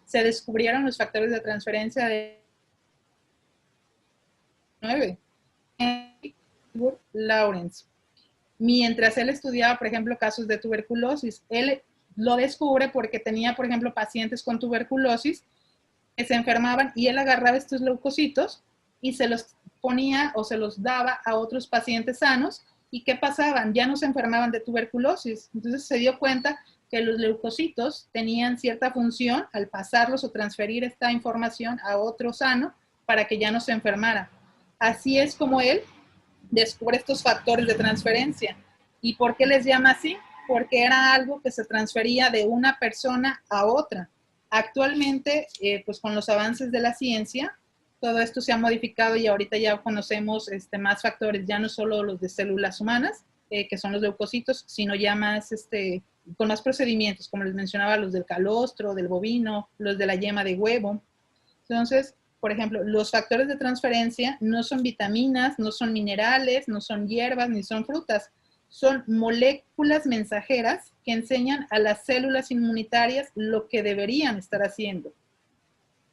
Speaker 1: Se descubrieron los factores de transferencia Lawrence. Mientras él estudiaba, por ejemplo, casos de tuberculosis, él lo descubre porque tenía, por ejemplo, pacientes con tuberculosis que se enfermaban y él agarraba estos leucocitos y se los ponía o se los daba a otros pacientes sanos. ¿Y qué pasaban? Ya no se enfermaban de tuberculosis. Entonces se dio cuenta que los leucocitos tenían cierta función al pasarlos o transferir esta información a otro sano para que ya no se enfermara. Así es como él descubre estos factores de transferencia. ¿Y por qué les llama así? Porque era algo que se transfería de una persona a otra. Actualmente, pues con los avances de la ciencia, todo esto se ha modificado y ahorita ya conocemos más factores, ya no solo los de células humanas, que son los leucocitos, sino ya más, con más procedimientos, como les mencionaba, los del calostro, del bovino, los de la yema de huevo. Entonces, por ejemplo, los factores de transferencia no son vitaminas, no son minerales, no son hierbas, ni son frutas. Son moléculas mensajeras que enseñan a las células inmunitarias lo que deberían estar haciendo.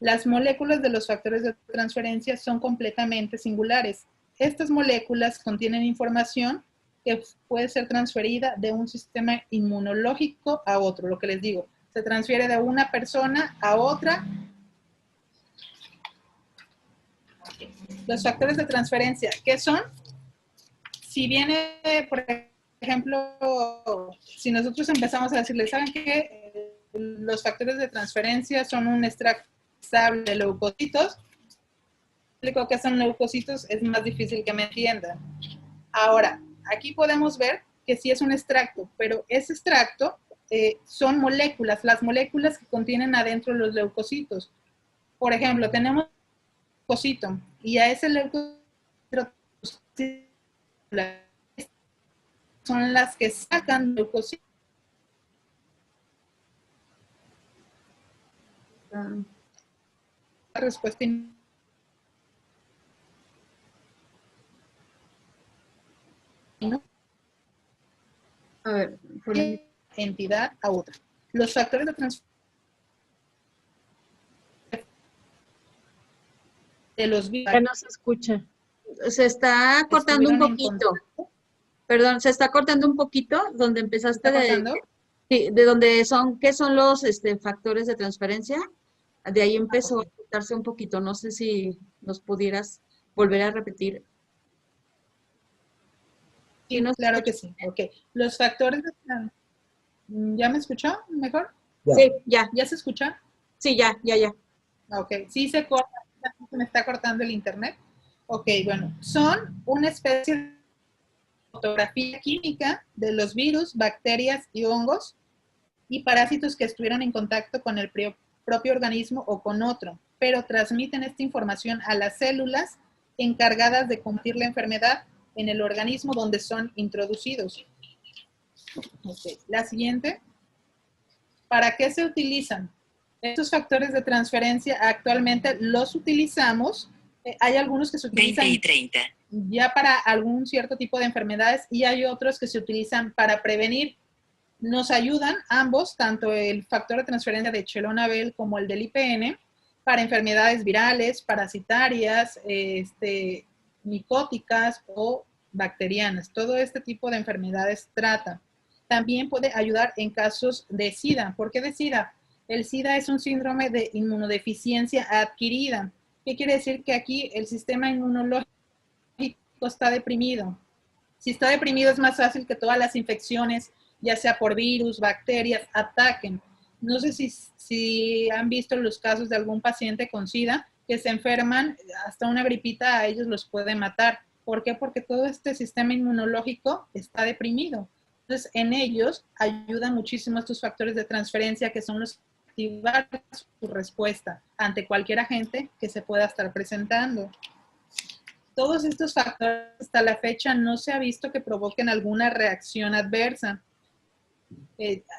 Speaker 1: Las moléculas de los factores de transferencia son completamente singulares. Estas moléculas contienen información que puede ser transferida de un sistema inmunológico a otro. Lo que les digo, se transfiere de una persona a otra. Los factores de transferencia, ¿qué son? Si viene, por ejemplo, si nosotros empezamos a decirles, ¿saben qué? Los factores de transferencia son un extracto de leucocitos. Explico qué son leucocitos, es más difícil que me entiendan. Ahora, aquí podemos ver que sí es un extracto, pero ese extracto son moléculas, las moléculas que contienen adentro los leucocitos. Por ejemplo, tenemos leucocito y a ese leucocito son las que sacan leucocitos. La respuesta
Speaker 2: A ver,
Speaker 1: de entidad a otra. Los factores de transferencia de los virus
Speaker 2: ya no se escucha. Se está cortando un poquito. Perdón, se está cortando un poquito donde empezaste de donde son, ¿qué son los factores de transferencia? De ahí empezó a cortarse un poquito. No sé si nos pudieras volver a repetir.
Speaker 1: Sí, no, claro que sí. Ok. Los factores de... ¿Ya me escuchó mejor?
Speaker 2: Ya. Sí, ya.
Speaker 1: ¿Ya se escucha?
Speaker 2: Sí, ya.
Speaker 1: Ok. Sí se corta, se me está cortando el internet. Ok, bueno. Son una especie de fotografía química de los virus, bacterias y hongos y parásitos que estuvieron en contacto con el propio organismo o con otro, pero transmiten esta información a las células encargadas de combatir la enfermedad en el organismo donde son introducidos. Okay. La siguiente. ¿Para qué se utilizan? Estos factores de transferencia actualmente los utilizamos. Hay algunos que se utilizan
Speaker 5: 20 y 30.
Speaker 1: Ya para algún cierto tipo de enfermedades y hay otros que se utilizan para prevenir. Nos ayudan ambos, tanto el factor de transferencia de Chelonabel como el del IPN, para enfermedades virales, parasitarias, micóticas o bacterianas. Todo este tipo de enfermedades trata. También puede ayudar en casos de SIDA. ¿Por qué de SIDA? El SIDA es un síndrome de inmunodeficiencia adquirida. ¿Qué quiere decir? Que aquí el sistema inmunológico está deprimido. Si está deprimido es más fácil que todas las infecciones, ya sea por virus, bacterias, ataquen. No sé si han visto los casos de algún paciente con SIDA que se enferman, hasta una gripita a ellos los puede matar. ¿Por qué? Porque todo este sistema inmunológico está deprimido. Entonces, en ellos ayudan muchísimo estos factores de transferencia que son los que activan su respuesta ante cualquier agente que se pueda estar presentando. Todos estos factores hasta la fecha no se ha visto que provoquen alguna reacción adversa.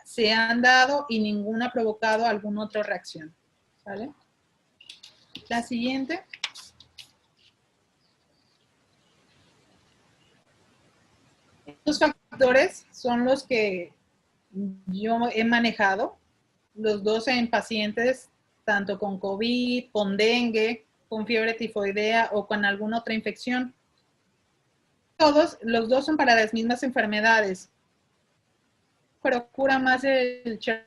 Speaker 1: Se han dado y ninguna ha provocado alguna otra reacción. ¿Vale? La siguiente. Estos factores son los que yo he manejado, los dos en pacientes, tanto con COVID, con dengue, con fiebre tifoidea o con alguna otra infección. Todos, los dos son para las mismas enfermedades, pero cura más el chelo.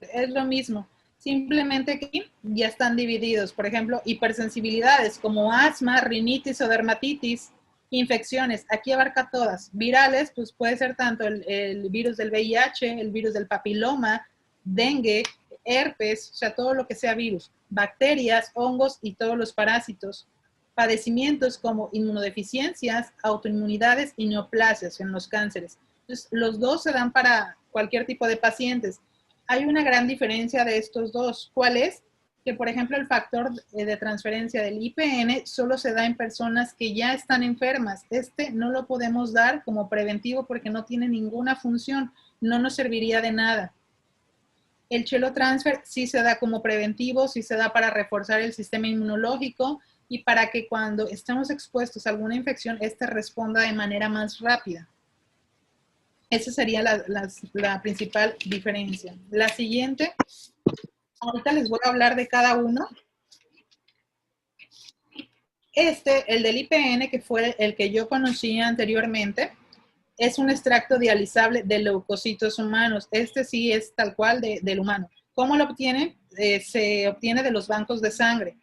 Speaker 1: Es lo mismo, simplemente que ya están divididos. Por ejemplo, hipersensibilidades como asma, rinitis o dermatitis, infecciones, aquí abarca todas. Virales, pues puede ser tanto el virus del VIH, el virus del papiloma, dengue, herpes, o sea, todo lo que sea virus, bacterias, hongos y todos los parásitos. Padecimientos como inmunodeficiencias, autoinmunidades y neoplasias en los cánceres. Entonces, los dos se dan para cualquier tipo de pacientes. Hay una gran diferencia de estos dos. ¿Cuál es? Que, por ejemplo, el factor de transferencia del IPN solo se da en personas que ya están enfermas. Este no lo podemos dar como preventivo porque no tiene ninguna función, no nos serviría de nada. El Chelo Transfer sí se da como preventivo, sí se da para reforzar el sistema inmunológico y para que cuando estemos expuestos a alguna infección, este responda de manera más rápida. Esa sería la principal diferencia. La siguiente, ahorita les voy a hablar de cada uno. El del IPN, que fue el que yo conocía anteriormente, es un extracto dializable de leucocitos humanos. Este sí es tal cual del humano. ¿Cómo lo obtiene? Se obtiene de los bancos de sangre.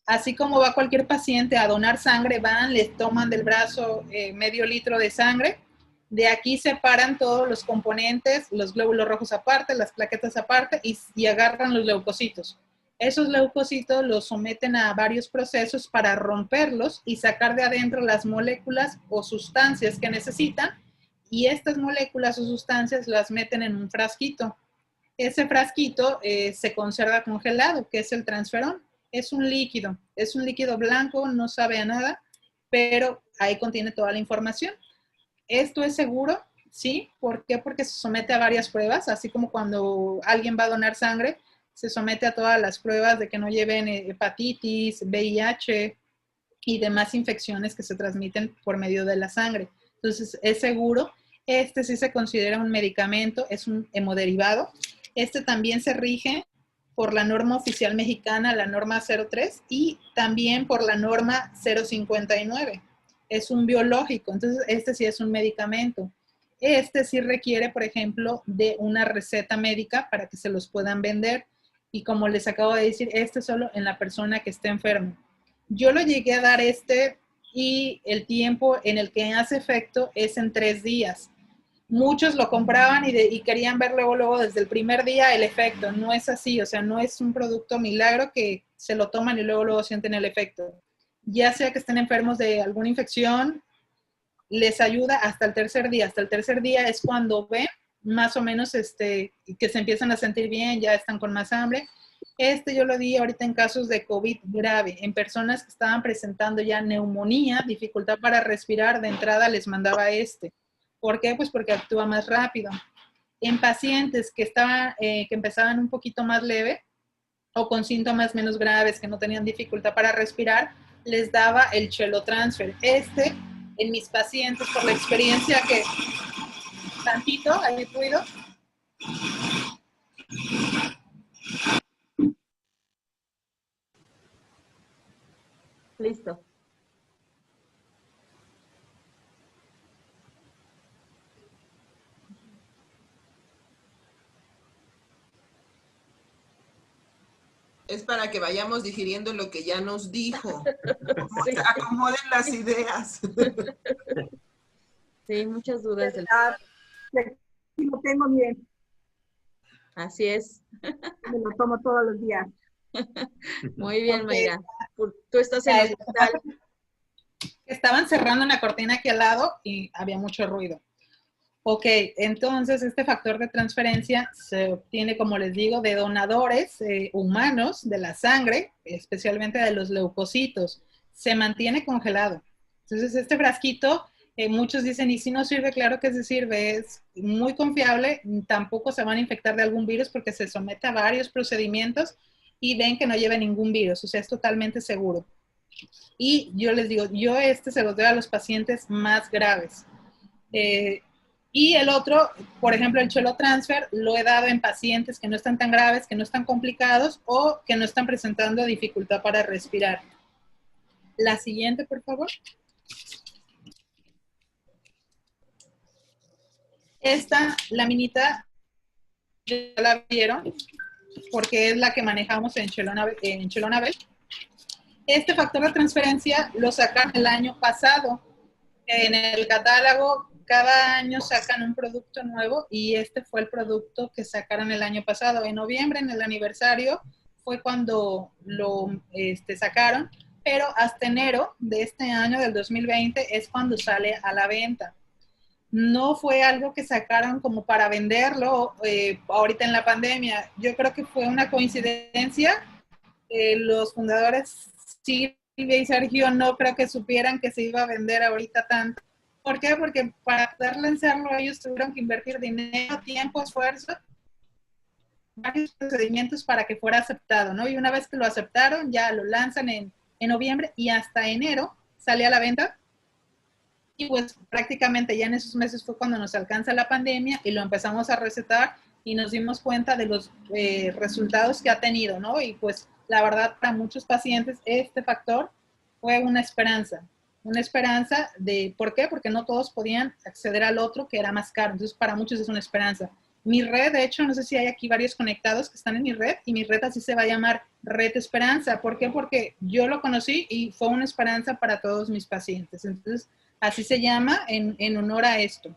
Speaker 1: Así como va cualquier paciente a donar sangre, van, les toman del brazo medio litro de sangre. De aquí separan todos los componentes, los glóbulos rojos aparte, las plaquetas aparte y agarran los leucocitos. Esos leucocitos los someten a varios procesos para romperlos y sacar de adentro las moléculas o sustancias que necesitan. Y estas moléculas o sustancias las meten en un frasquito. Ese frasquito se conserva congelado, que es el transferón. Es un líquido blanco, no sabe a nada, pero ahí contiene toda la información. ¿Esto es seguro? Sí. ¿Por qué? Porque se somete a varias pruebas, así como cuando alguien va a donar sangre, se somete a todas las pruebas de que no lleven hepatitis, VIH y demás infecciones que se transmiten por medio de la sangre. Entonces, es seguro. Este sí se considera un medicamento, es un hemodiderivado. Este también se rige por la norma oficial mexicana, la norma 03, y también por la norma 059. Es un biológico, entonces este sí es un medicamento. Este sí requiere, por ejemplo, de una receta médica para que se los puedan vender. Y como les acabo de decir, este solo en la persona que esté enferma. Yo lo llegué a dar y el tiempo en el que hace efecto es en 3 días. Muchos lo compraban y querían ver luego desde el primer día el efecto. No es así, o sea, no es un producto milagro que se lo toman y luego sienten el efecto. Ya sea que estén enfermos de alguna infección, les ayuda hasta el tercer día. Hasta el tercer día es cuando ven más o menos que se empiezan a sentir bien, ya están con más hambre. Yo lo di ahorita en casos de COVID grave, en personas que estaban presentando ya neumonía, dificultad para respirar, de entrada les mandaba ¿Por qué? Pues porque actúa más rápido. En pacientes que empezaban un poquito más leve o con síntomas menos graves, que no tenían dificultad para respirar, les daba el Chelo Transfer. En mis pacientes, por la experiencia que... Tantito, ¿hay ruido?
Speaker 2: Listo.
Speaker 4: Es para que vayamos digiriendo lo que ya nos dijo. Sí. Acomoden las ideas.
Speaker 2: Sí, muchas dudas.
Speaker 5: Lo tengo bien.
Speaker 2: Así es.
Speaker 5: Me lo tomo todos los días.
Speaker 2: Muy bien, Mayra. Tú estás en el hospital.
Speaker 1: Estaban cerrando una cortina aquí al lado y había mucho ruido. Ok, entonces este factor de transferencia se obtiene, como les digo, de donadores humanos de la sangre, especialmente de los leucocitos. Se mantiene congelado. Entonces este frasquito, muchos dicen, ¿y si no sirve? Claro que sí sirve, es muy confiable, tampoco se van a infectar de algún virus porque se somete a varios procedimientos y ven que no lleva ningún virus, o sea, es totalmente seguro. Y yo les digo, yo se los doy a los pacientes más graves. Y el otro, por ejemplo, el Chelo Transfer, lo he dado en pacientes que no están tan graves, que no están complicados o que no están presentando dificultad para respirar. La siguiente, por favor. Esta laminita, ya la vieron, porque es la que manejamos en Chelonabel. Este factor de transferencia lo sacaron el año pasado. En el catálogo, cada año sacan un producto nuevo y este fue el producto que sacaron el año pasado. En noviembre, en el aniversario, fue cuando lo sacaron, pero hasta enero de este año, del 2020, es cuando sale a la venta. No fue algo que sacaron como para venderlo ahorita en la pandemia. Yo creo que fue una coincidencia. Los fundadores Silvia y Sergio no creo que supieran que se iba a vender ahorita tanto. ¿Por qué? Porque para poder lanzarlo ellos tuvieron que invertir dinero, tiempo, esfuerzo, varios procedimientos para que fuera aceptado, ¿no? Y una vez que lo aceptaron, ya lo lanzan en noviembre y hasta enero sale a la venta. Y pues prácticamente ya en esos meses fue cuando nos alcanza la pandemia y lo empezamos a recetar y nos dimos cuenta de los resultados que ha tenido, ¿no? Y pues la verdad para muchos pacientes este factor fue una esperanza de, ¿por qué? Porque no todos podían acceder al otro que era más caro, entonces para muchos es una esperanza. Mi red, de hecho, no sé si hay aquí varios conectados que están en mi red, y mi red así se va a llamar Red Esperanza. ¿Por qué? Porque yo lo conocí y fue una esperanza para todos mis pacientes. Entonces, así se llama en honor a esto.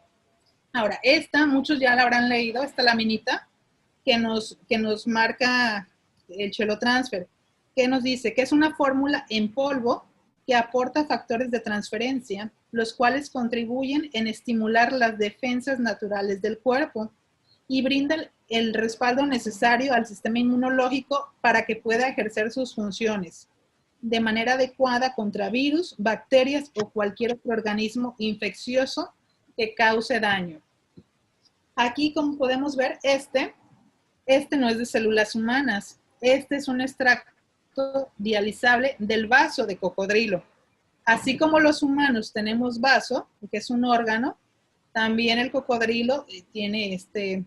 Speaker 1: Ahora, esta, muchos ya la habrán leído, esta laminita que nos marca el Chelo Transfer, que nos dice que es una fórmula en polvo que aporta factores de transferencia, los cuales contribuyen en estimular las defensas naturales del cuerpo y brindan el respaldo necesario al sistema inmunológico para que pueda ejercer sus funciones de manera adecuada contra virus, bacterias o cualquier otro organismo infeccioso que cause daño. Aquí, como podemos ver, este no es de células humanas, este es un extracto dializable del vaso de cocodrilo. Así como los humanos tenemos vaso, que es un órgano, también el cocodrilo tiene este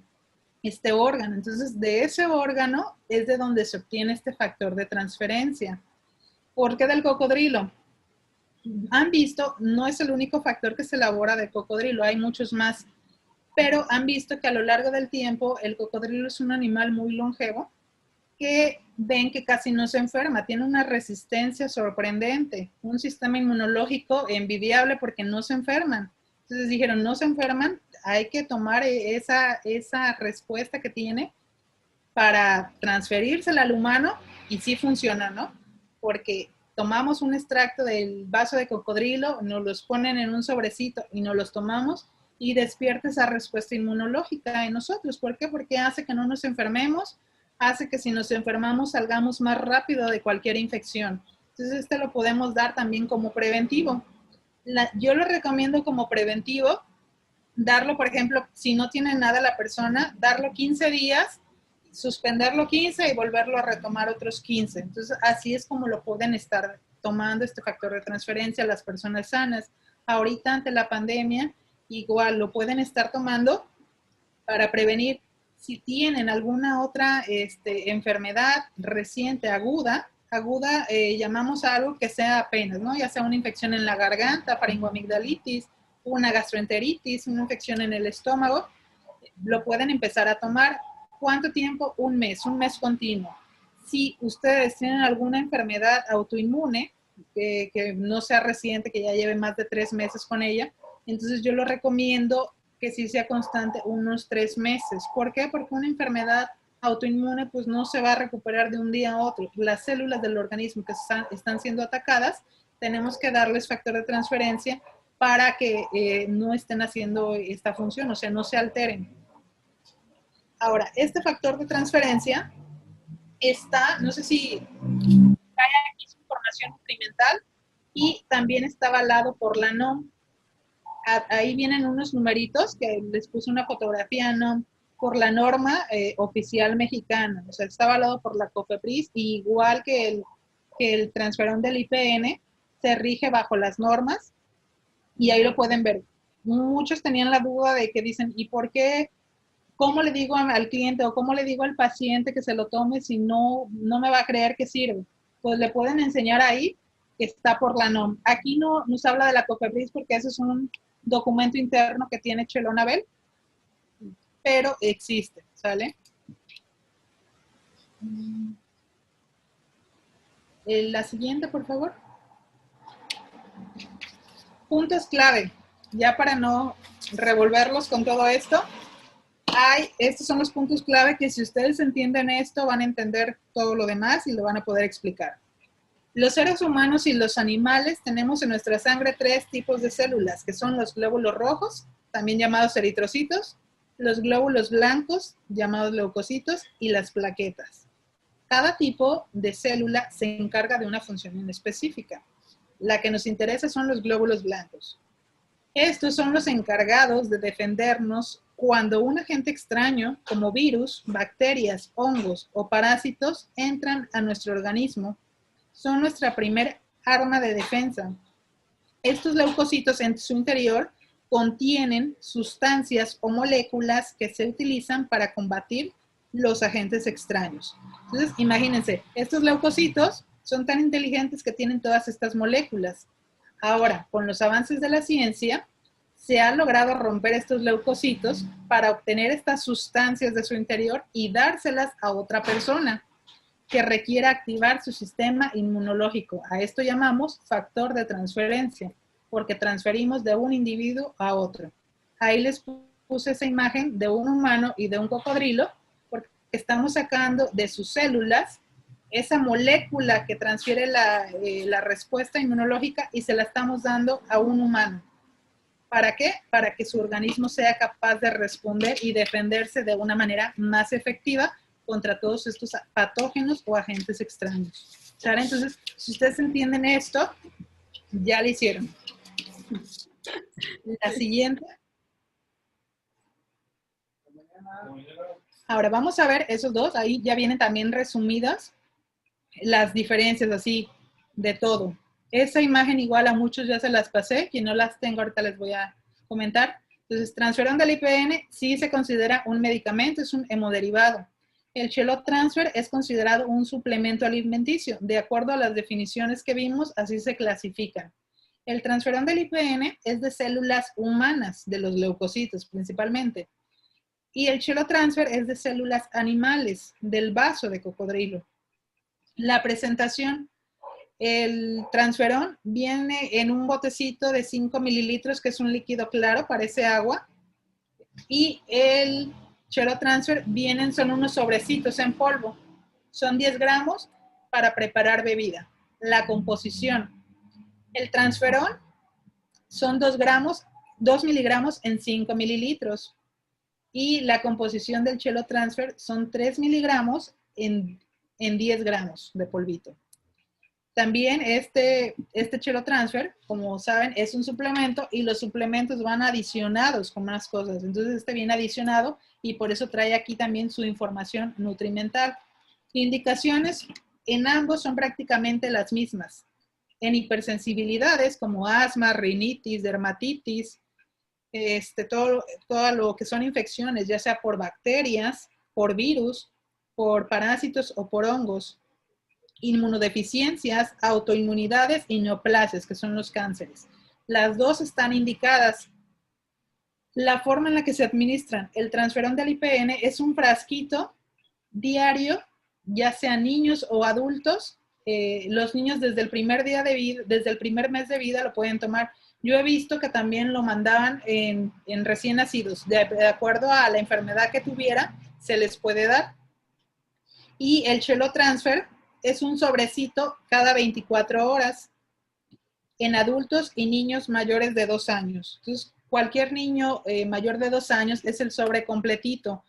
Speaker 1: órgano. Entonces, de ese órgano es de donde se obtiene este factor de transferencia. ¿Por qué del cocodrilo? Han visto, no es el único factor que se elabora de cocodrilo, hay muchos más, pero han visto que a lo largo del tiempo el cocodrilo es un animal muy longevo, que ven que casi no se enferma, tiene una resistencia sorprendente, un sistema inmunológico envidiable porque no se enferman. Entonces dijeron, no se enferman, hay que tomar esa respuesta que tiene para transferírsela al humano y sí funciona, ¿no? Porque tomamos un extracto del vaso de cocodrilo, nos los ponen en un sobrecito y nos los tomamos y despierta esa respuesta inmunológica en nosotros. ¿Por qué? Porque hace que no nos enfermemos, hace que si nos enfermamos salgamos más rápido de cualquier infección. Entonces este lo podemos dar también como preventivo. Yo lo recomiendo como preventivo, darlo, por ejemplo, si no tiene nada la persona, darlo 15 días, suspenderlo 15 y volverlo a retomar otros 15. Entonces así es como lo pueden estar tomando este factor de transferencia las personas sanas. Ahorita ante la pandemia, igual lo pueden estar tomando para prevenir. Si tienen alguna otra enfermedad reciente, aguda, llamamos a algo que sea apenas, ¿no? Ya sea una infección en la garganta, faringoamigdalitis, una gastroenteritis, una infección en el estómago, lo pueden empezar a tomar. ¿Cuánto tiempo? Un mes continuo. Si ustedes tienen alguna enfermedad autoinmune, que no sea reciente, que ya lleve más de 3 meses con ella, entonces yo lo recomiendo que sí sea constante unos 3 meses. ¿Por qué? Porque una enfermedad autoinmune pues no se va a recuperar de un día a otro. Las células del organismo que están siendo atacadas, tenemos que darles factor de transferencia para que no estén haciendo esta función, o sea, no se alteren. Ahora, este factor de transferencia está, no sé si hay aquí su información nutrimental, y también está avalado por la NOM. Ahí vienen unos numeritos que les puse una fotografía, ¿no? Por la norma oficial mexicana, o sea, está avalado por la COFEPRIS, y igual que el transferón del IPN, se rige bajo las normas, y ahí lo pueden ver. muchos tenían la duda de que dicen, ¿y por qué? ¿Cómo le digo al cliente o cómo le digo al paciente que se lo tome si no me va a creer que sirve? Pues le pueden enseñar ahí que está por la NOM. Aquí no nos habla de la COFEPRIS porque ese es un documento interno que tiene Chelonabel, pero existe, ¿sale? La siguiente, por favor. Puntos clave, ya para no revolverlos con todo esto. Estos son los puntos clave que si ustedes entienden esto, van a entender todo lo demás y lo van a poder explicar. Los seres humanos y los animales tenemos en nuestra sangre 3 tipos de células, que son los glóbulos rojos, también llamados eritrocitos, los glóbulos blancos, llamados leucocitos, y las plaquetas. Cada tipo de célula se encarga de una función específica. La que nos interesa son los glóbulos blancos. Estos son los encargados de defendernos cuando un agente extraño, como virus, bacterias, hongos o parásitos, entran a nuestro organismo. Son nuestra primer arma de defensa. Estos leucocitos en su interior contienen sustancias o moléculas que se utilizan para combatir los agentes extraños. Entonces, imagínense, estos leucocitos son tan inteligentes que tienen todas estas moléculas. Ahora, con los avances de la ciencia, se ha logrado romper estos leucocitos para obtener estas sustancias de su interior y dárselas a otra persona que requiera activar su sistema inmunológico. A esto llamamos factor de transferencia, porque transferimos de un individuo a otro. Ahí les puse esa imagen de un humano y de un cocodrilo, porque estamos sacando de sus células esa molécula que transfiere la respuesta inmunológica y se la estamos dando a un humano. ¿Para qué? Para que su organismo sea capaz de responder y defenderse de una manera más efectiva contra todos estos patógenos o agentes extraños. ¿Sale? Entonces, si ustedes entienden esto, ya lo hicieron. La siguiente. Ahora vamos a ver esos dos. Ahí ya vienen también resumidas las diferencias así de todo. Esa imagen igual a muchos ya se las pasé. Quien no las tengo ahorita les voy a comentar. Entonces, transferón del IPN sí se considera un medicamento, es un hemodiderivado. El Chelotransfer es considerado un suplemento alimenticio. De acuerdo a las definiciones que vimos, así se clasifican. El transferón del IPN es de células humanas, de los leucocitos principalmente. Y el Chelotransfer es de células animales, del vaso de cocodrilo. La presentación, el transferón viene en un botecito de 5 mililitros, que es un líquido claro, parece agua. Y el Chelotransfer son unos sobrecitos en polvo. Son 10 gramos para preparar bebida. La composición. El transferón son 2 miligramos en 5 mililitros. Y la composición del Chelotransfer son 3 miligramos en 10 gramos de polvito. También este Chelotransfer, como saben, es un suplemento y los suplementos van adicionados con más cosas. Entonces este viene adicionado y por eso trae aquí también su información nutrimental. Indicaciones en ambos son prácticamente las mismas. En hipersensibilidades como asma, rinitis, dermatitis, todo lo que son infecciones, ya sea por bacterias, por virus, por parásitos o por hongos. Inmunodeficiencias, autoinmunidades y neoplasias, que son los cánceres. Las dos están indicadas. La forma en la que se administran el transferón del IPN es un frasquito diario, ya sean niños o adultos. Los niños desde el primer día de vida, desde el primer mes de vida lo pueden tomar. Yo he visto que también lo mandaban en recién nacidos. De acuerdo a la enfermedad que tuviera, se les puede dar. Y el Chelotransfer es un sobrecito cada 24 horas en adultos y niños mayores de 2 años. Entonces, cualquier niño mayor de 2 años es el sobre completito.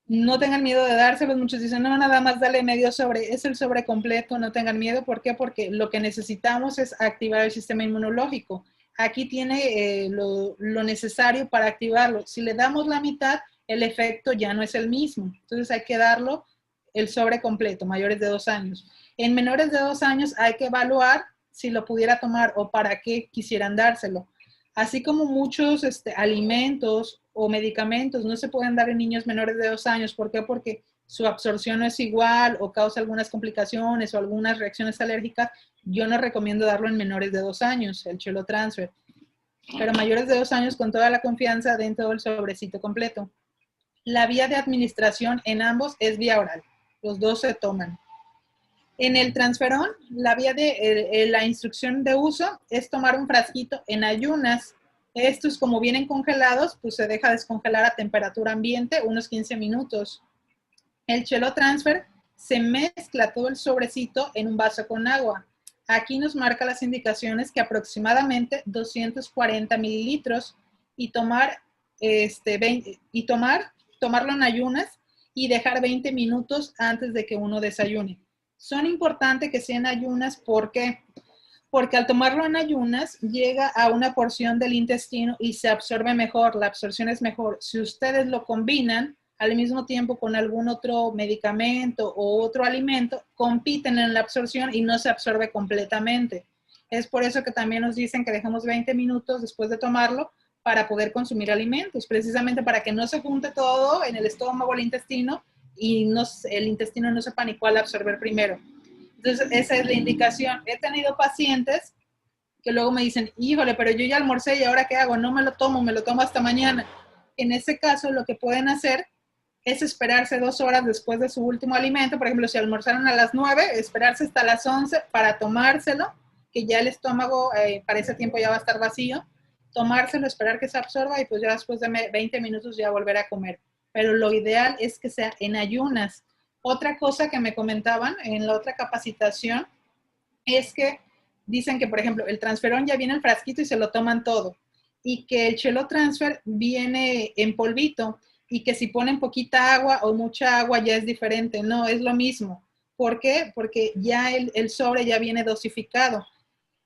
Speaker 1: No tengan miedo de dárselos. Muchos dicen, no, nada más dale medio sobre. Es el sobre completo, no tengan miedo. ¿Por qué? Porque lo que necesitamos es activar el sistema inmunológico. Aquí tiene lo necesario para activarlo. Si le damos la mitad, el efecto ya no es el mismo. Entonces hay que darlo el sobre completo, mayores de 2 años. En menores de 2 años hay que evaluar si lo pudiera tomar o para qué quisieran dárselo. Así como muchos alimentos o medicamentos no se pueden dar en niños menores de 2 años. ¿Por qué? Porque su absorción no es igual o causa algunas complicaciones o algunas reacciones alérgicas. Yo no recomiendo darlo en menores de 2 años, el Chelo Transfer. Pero mayores de 2 años, con toda la confianza, dentro del sobrecito completo. La vía de administración en ambos es vía oral. Los dos se toman. En el transferón, la vía de la instrucción de uso es tomar un frasquito en ayunas. Estos, como vienen congelados, pues se deja descongelar a temperatura ambiente unos 15 minutos. El Chelo Transfer se mezcla todo el sobrecito en un vaso con agua. Aquí nos marca las indicaciones que aproximadamente 240 mililitros y tomarlo en ayunas y dejar 20 minutos antes de que uno desayune. Son importantes que sean ayunas, ¿por qué? Porque al tomarlo en ayunas llega a una porción del intestino y se absorbe mejor, la absorción es mejor. Si ustedes lo combinan al mismo tiempo con algún otro medicamento o otro alimento, compiten en la absorción y no se absorbe completamente. Es por eso que también nos dicen que dejemos 20 minutos después de tomarlo para poder consumir alimentos, precisamente para que no se junte todo en el estómago o el intestino y el intestino no sepa ni cuál absorber primero. Entonces, esa es la indicación. He tenido pacientes que luego me dicen, híjole, pero yo ya almorcé y ahora ¿qué hago? No me lo tomo hasta mañana. En ese caso, lo que pueden hacer es esperarse 2 horas después de su último alimento. Por ejemplo, si almorzaron a las 9, esperarse hasta las 11 para tomárselo, que ya el estómago para ese tiempo ya va a estar vacío. Tomárselo, esperar que se absorba y pues ya después de 20 minutos ya volver a comer. Pero lo ideal es que sea en ayunas. Otra cosa que me comentaban en la otra capacitación es que dicen que, por ejemplo, el transferón ya viene en frasquito y se lo toman todo. Y que el Chelo Transfer viene en polvito y que si ponen poquita agua o mucha agua ya es diferente. No, es lo mismo. ¿Por qué? Porque ya el sobre ya viene dosificado.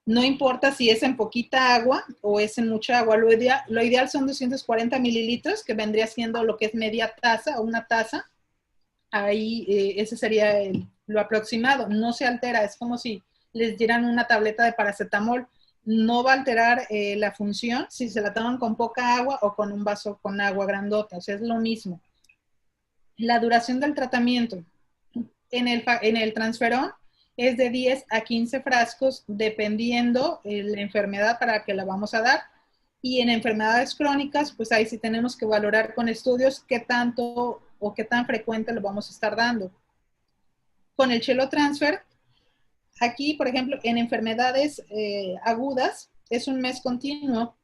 Speaker 1: No importa si es en poquita agua o es en mucha agua. Lo ideal son 240 mililitros, que vendría siendo lo que es media taza o una taza. Ahí ese sería lo aproximado. No se altera, es como si les dieran una tableta de paracetamol. No va a alterar la función si se la toman con poca agua o con un vaso con agua grandota. O sea, es lo mismo. La duración del tratamiento en el transferón es de 10 a 15 frascos, dependiendo la enfermedad para que la vamos a dar. Y en enfermedades crónicas, pues ahí sí tenemos que valorar con estudios qué tanto o qué tan frecuente lo vamos a estar dando. Con el Chelo Transfer, aquí, por ejemplo, en enfermedades agudas, es un mes continuo.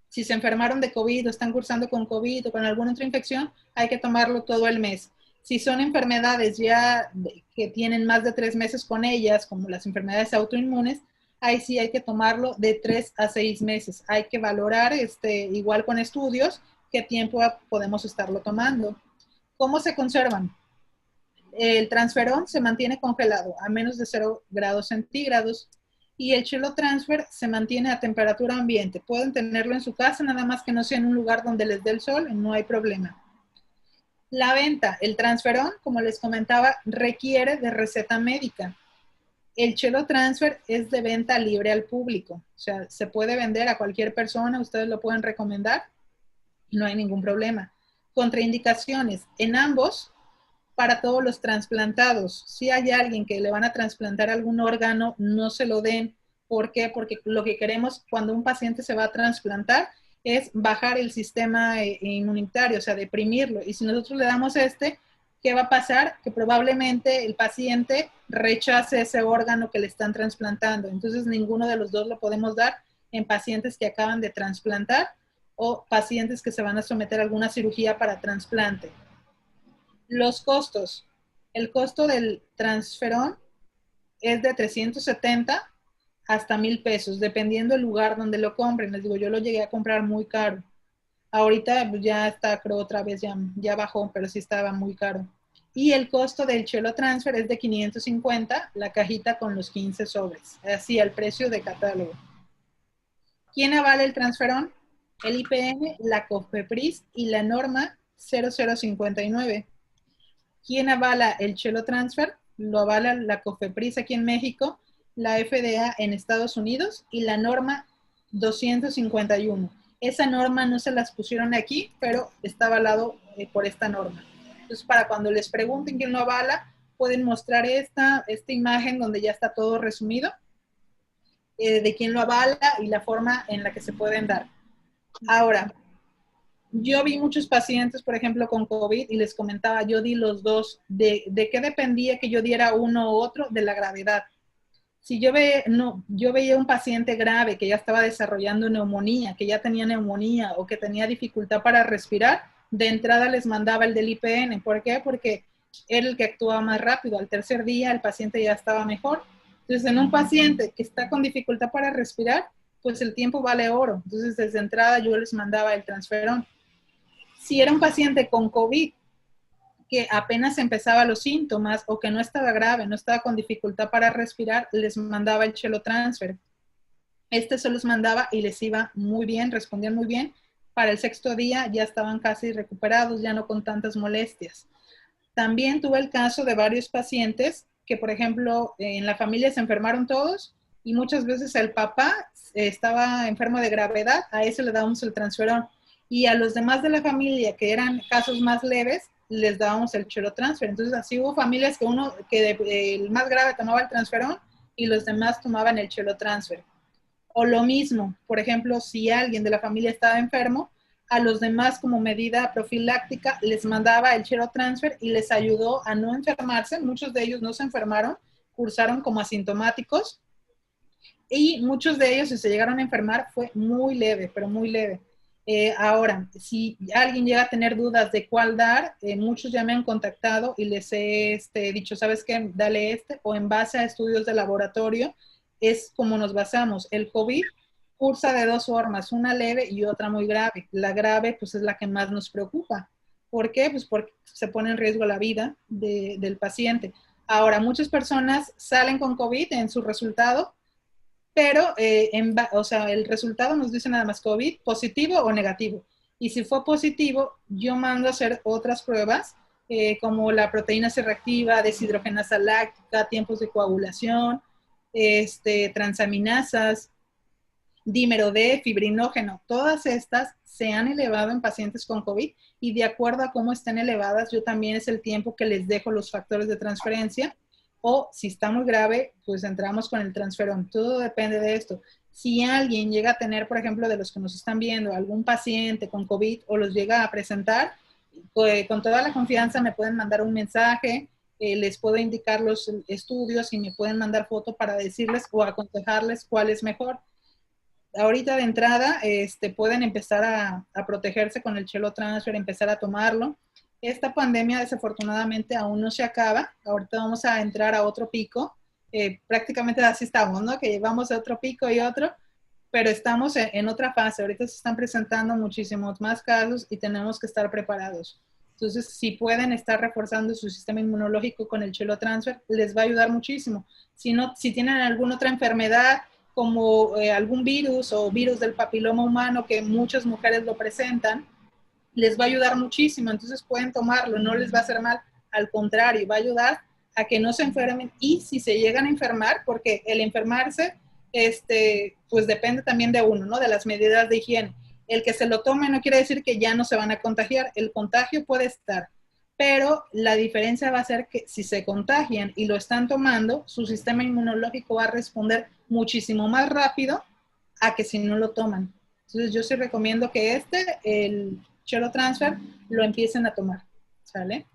Speaker 1: Si se enfermaron de COVID o están cursando con COVID o con alguna otra infección, hay que tomarlo todo el mes. Si son enfermedades ya que tienen más de 3 meses con ellas, como las enfermedades autoinmunes, ahí sí hay que tomarlo de 3 a 6 meses. Hay que valorar, igual con estudios, qué tiempo podemos estarlo tomando. ¿Cómo se conservan? El transferón se mantiene congelado a menos de 0 grados centígrados y el Chelo Transfer se mantiene a temperatura ambiente. Pueden tenerlo en su casa, nada más que no sea en un lugar donde les dé el sol, no hay problema. La venta, el transferón, como les comentaba, requiere de receta médica. El Chelo Transfer es de venta libre al público. O sea, se puede vender a cualquier persona, ustedes lo pueden recomendar, no hay ningún problema. Contraindicaciones, en ambos, para todos los trasplantados. Si hay alguien que le van a trasplantar algún órgano, no se lo den. ¿Por qué? Porque lo que queremos cuando un paciente se va a trasplantar es bajar el sistema inmunitario, o sea, deprimirlo. Y si nosotros le damos ¿qué va a pasar? Que probablemente el paciente rechace ese órgano que le están trasplantando. Entonces, ninguno de los dos lo podemos dar en pacientes que acaban de trasplantar o pacientes que se van a someter a alguna cirugía para trasplante. Los costos. El costo del transferón es de 370 hasta 1,000 pesos, dependiendo del lugar donde lo compren. Les digo, yo lo llegué a comprar muy caro. Ahorita ya está, creo, otra vez ya bajó, pero sí estaba muy caro. Y el costo del Chelo Transfer es de 550, la cajita con los 15 sobres. Así, al precio de catálogo. ¿Quién avala el transferón? El IPN, la COFEPRIS y la norma 0059. ¿Quién avala el Chelo Transfer? Lo avala la COFEPRIS aquí en México, la FDA en Estados Unidos y la norma 251. Esa norma no se las pusieron aquí, pero está avalado por esta norma. Entonces, para cuando les pregunten quién lo avala, pueden mostrar esta imagen donde ya está todo resumido, de quién lo avala y la forma en la que se pueden dar. Ahora, yo vi muchos pacientes, por ejemplo, con COVID, y les comentaba, yo di los dos. ¿De qué dependía que yo diera uno u otro? De la gravedad. Si yo veía un paciente grave que ya estaba desarrollando neumonía, que ya tenía neumonía o que tenía dificultad para respirar, de entrada les mandaba el del IPN. ¿Por qué? Porque era el que actuaba más rápido. Al tercer día el paciente ya estaba mejor. Entonces, en un paciente que está con dificultad para respirar, pues el tiempo vale oro. Entonces, desde entrada yo les mandaba el transferón. Si era un paciente con COVID que apenas empezaba los síntomas o que no estaba grave, no estaba con dificultad para respirar, les mandaba el Chelotransfer. Se los mandaba y les iba muy bien, respondían muy bien. Para el sexto día ya estaban casi recuperados, ya no con tantas molestias. También tuve el caso de varios pacientes que, por ejemplo, en la familia se enfermaron todos y muchas veces el papá estaba enfermo de gravedad, a ese le dábamos el transferón. Y a los demás de la familia, que eran casos más leves, les dábamos el Chelotransfer. Entonces, así hubo familias que el más grave tomaba el transferón y los demás tomaban el Chelotransfer. O lo mismo, por ejemplo, si alguien de la familia estaba enfermo, a los demás como medida profiláctica les mandaba el Chelotransfer y les ayudó a no enfermarse. Muchos de ellos no se enfermaron, cursaron como asintomáticos y muchos de ellos, si se llegaron a enfermar, fue muy leve, pero muy leve. Ahora, si alguien llega a tener dudas de cuál dar, muchos ya me han contactado y les he dicho, ¿sabes qué? Dale o en base a estudios de laboratorio, es como nos basamos. El COVID cursa de dos formas, una leve y otra muy grave. La grave, pues, es la que más nos preocupa. ¿Por qué? Pues porque se pone en riesgo la vida del paciente. Ahora, muchas personas salen con COVID en su resultado, pero el resultado nos dice nada más COVID, positivo o negativo. Y si fue positivo, yo mando a hacer otras pruebas, como la proteína C reactiva, deshidrogenasa láctica, tiempos de coagulación, transaminasas, dímero D, fibrinógeno. Todas estas se han elevado en pacientes con COVID y de acuerdo a cómo estén elevadas, yo también es el tiempo que les dejo los factores de transferencia. O si está muy grave, pues entramos con el transferón. Todo depende de esto. Si alguien llega a tener, por ejemplo, de los que nos están viendo, algún paciente con COVID o los llega a presentar, con toda la confianza me pueden mandar un mensaje, les puedo indicar los estudios y me pueden mandar foto para decirles o aconsejarles cuál es mejor. Ahorita de entrada pueden empezar a protegerse con el Chelotransfer, empezar a tomarlo. Esta pandemia desafortunadamente aún no se acaba. Ahorita vamos a entrar a otro pico. Prácticamente así estamos, ¿no? Que llevamos a otro pico y otro, pero estamos en otra fase. Ahorita se están presentando muchísimos más casos y tenemos que estar preparados. Entonces, si pueden estar reforzando su sistema inmunológico con el Chelotransfer, les va a ayudar muchísimo. Si tienen alguna otra enfermedad, como algún virus o virus del papiloma humano, que muchas mujeres lo presentan, les va a ayudar muchísimo. Entonces pueden tomarlo, no les va a hacer mal, al contrario, va a ayudar a que no se enfermen. Y si se llegan a enfermar, porque el enfermarse, pues depende también de uno, ¿no? De las medidas de higiene. El que se lo tome no quiere decir que ya no se van a contagiar. El contagio puede estar, pero la diferencia va a ser que si se contagian y lo están tomando, su sistema inmunológico va a responder muchísimo más rápido a que si no lo toman. Entonces yo sí recomiendo que el Chelotransfer lo empiecen a tomar, ¿sale?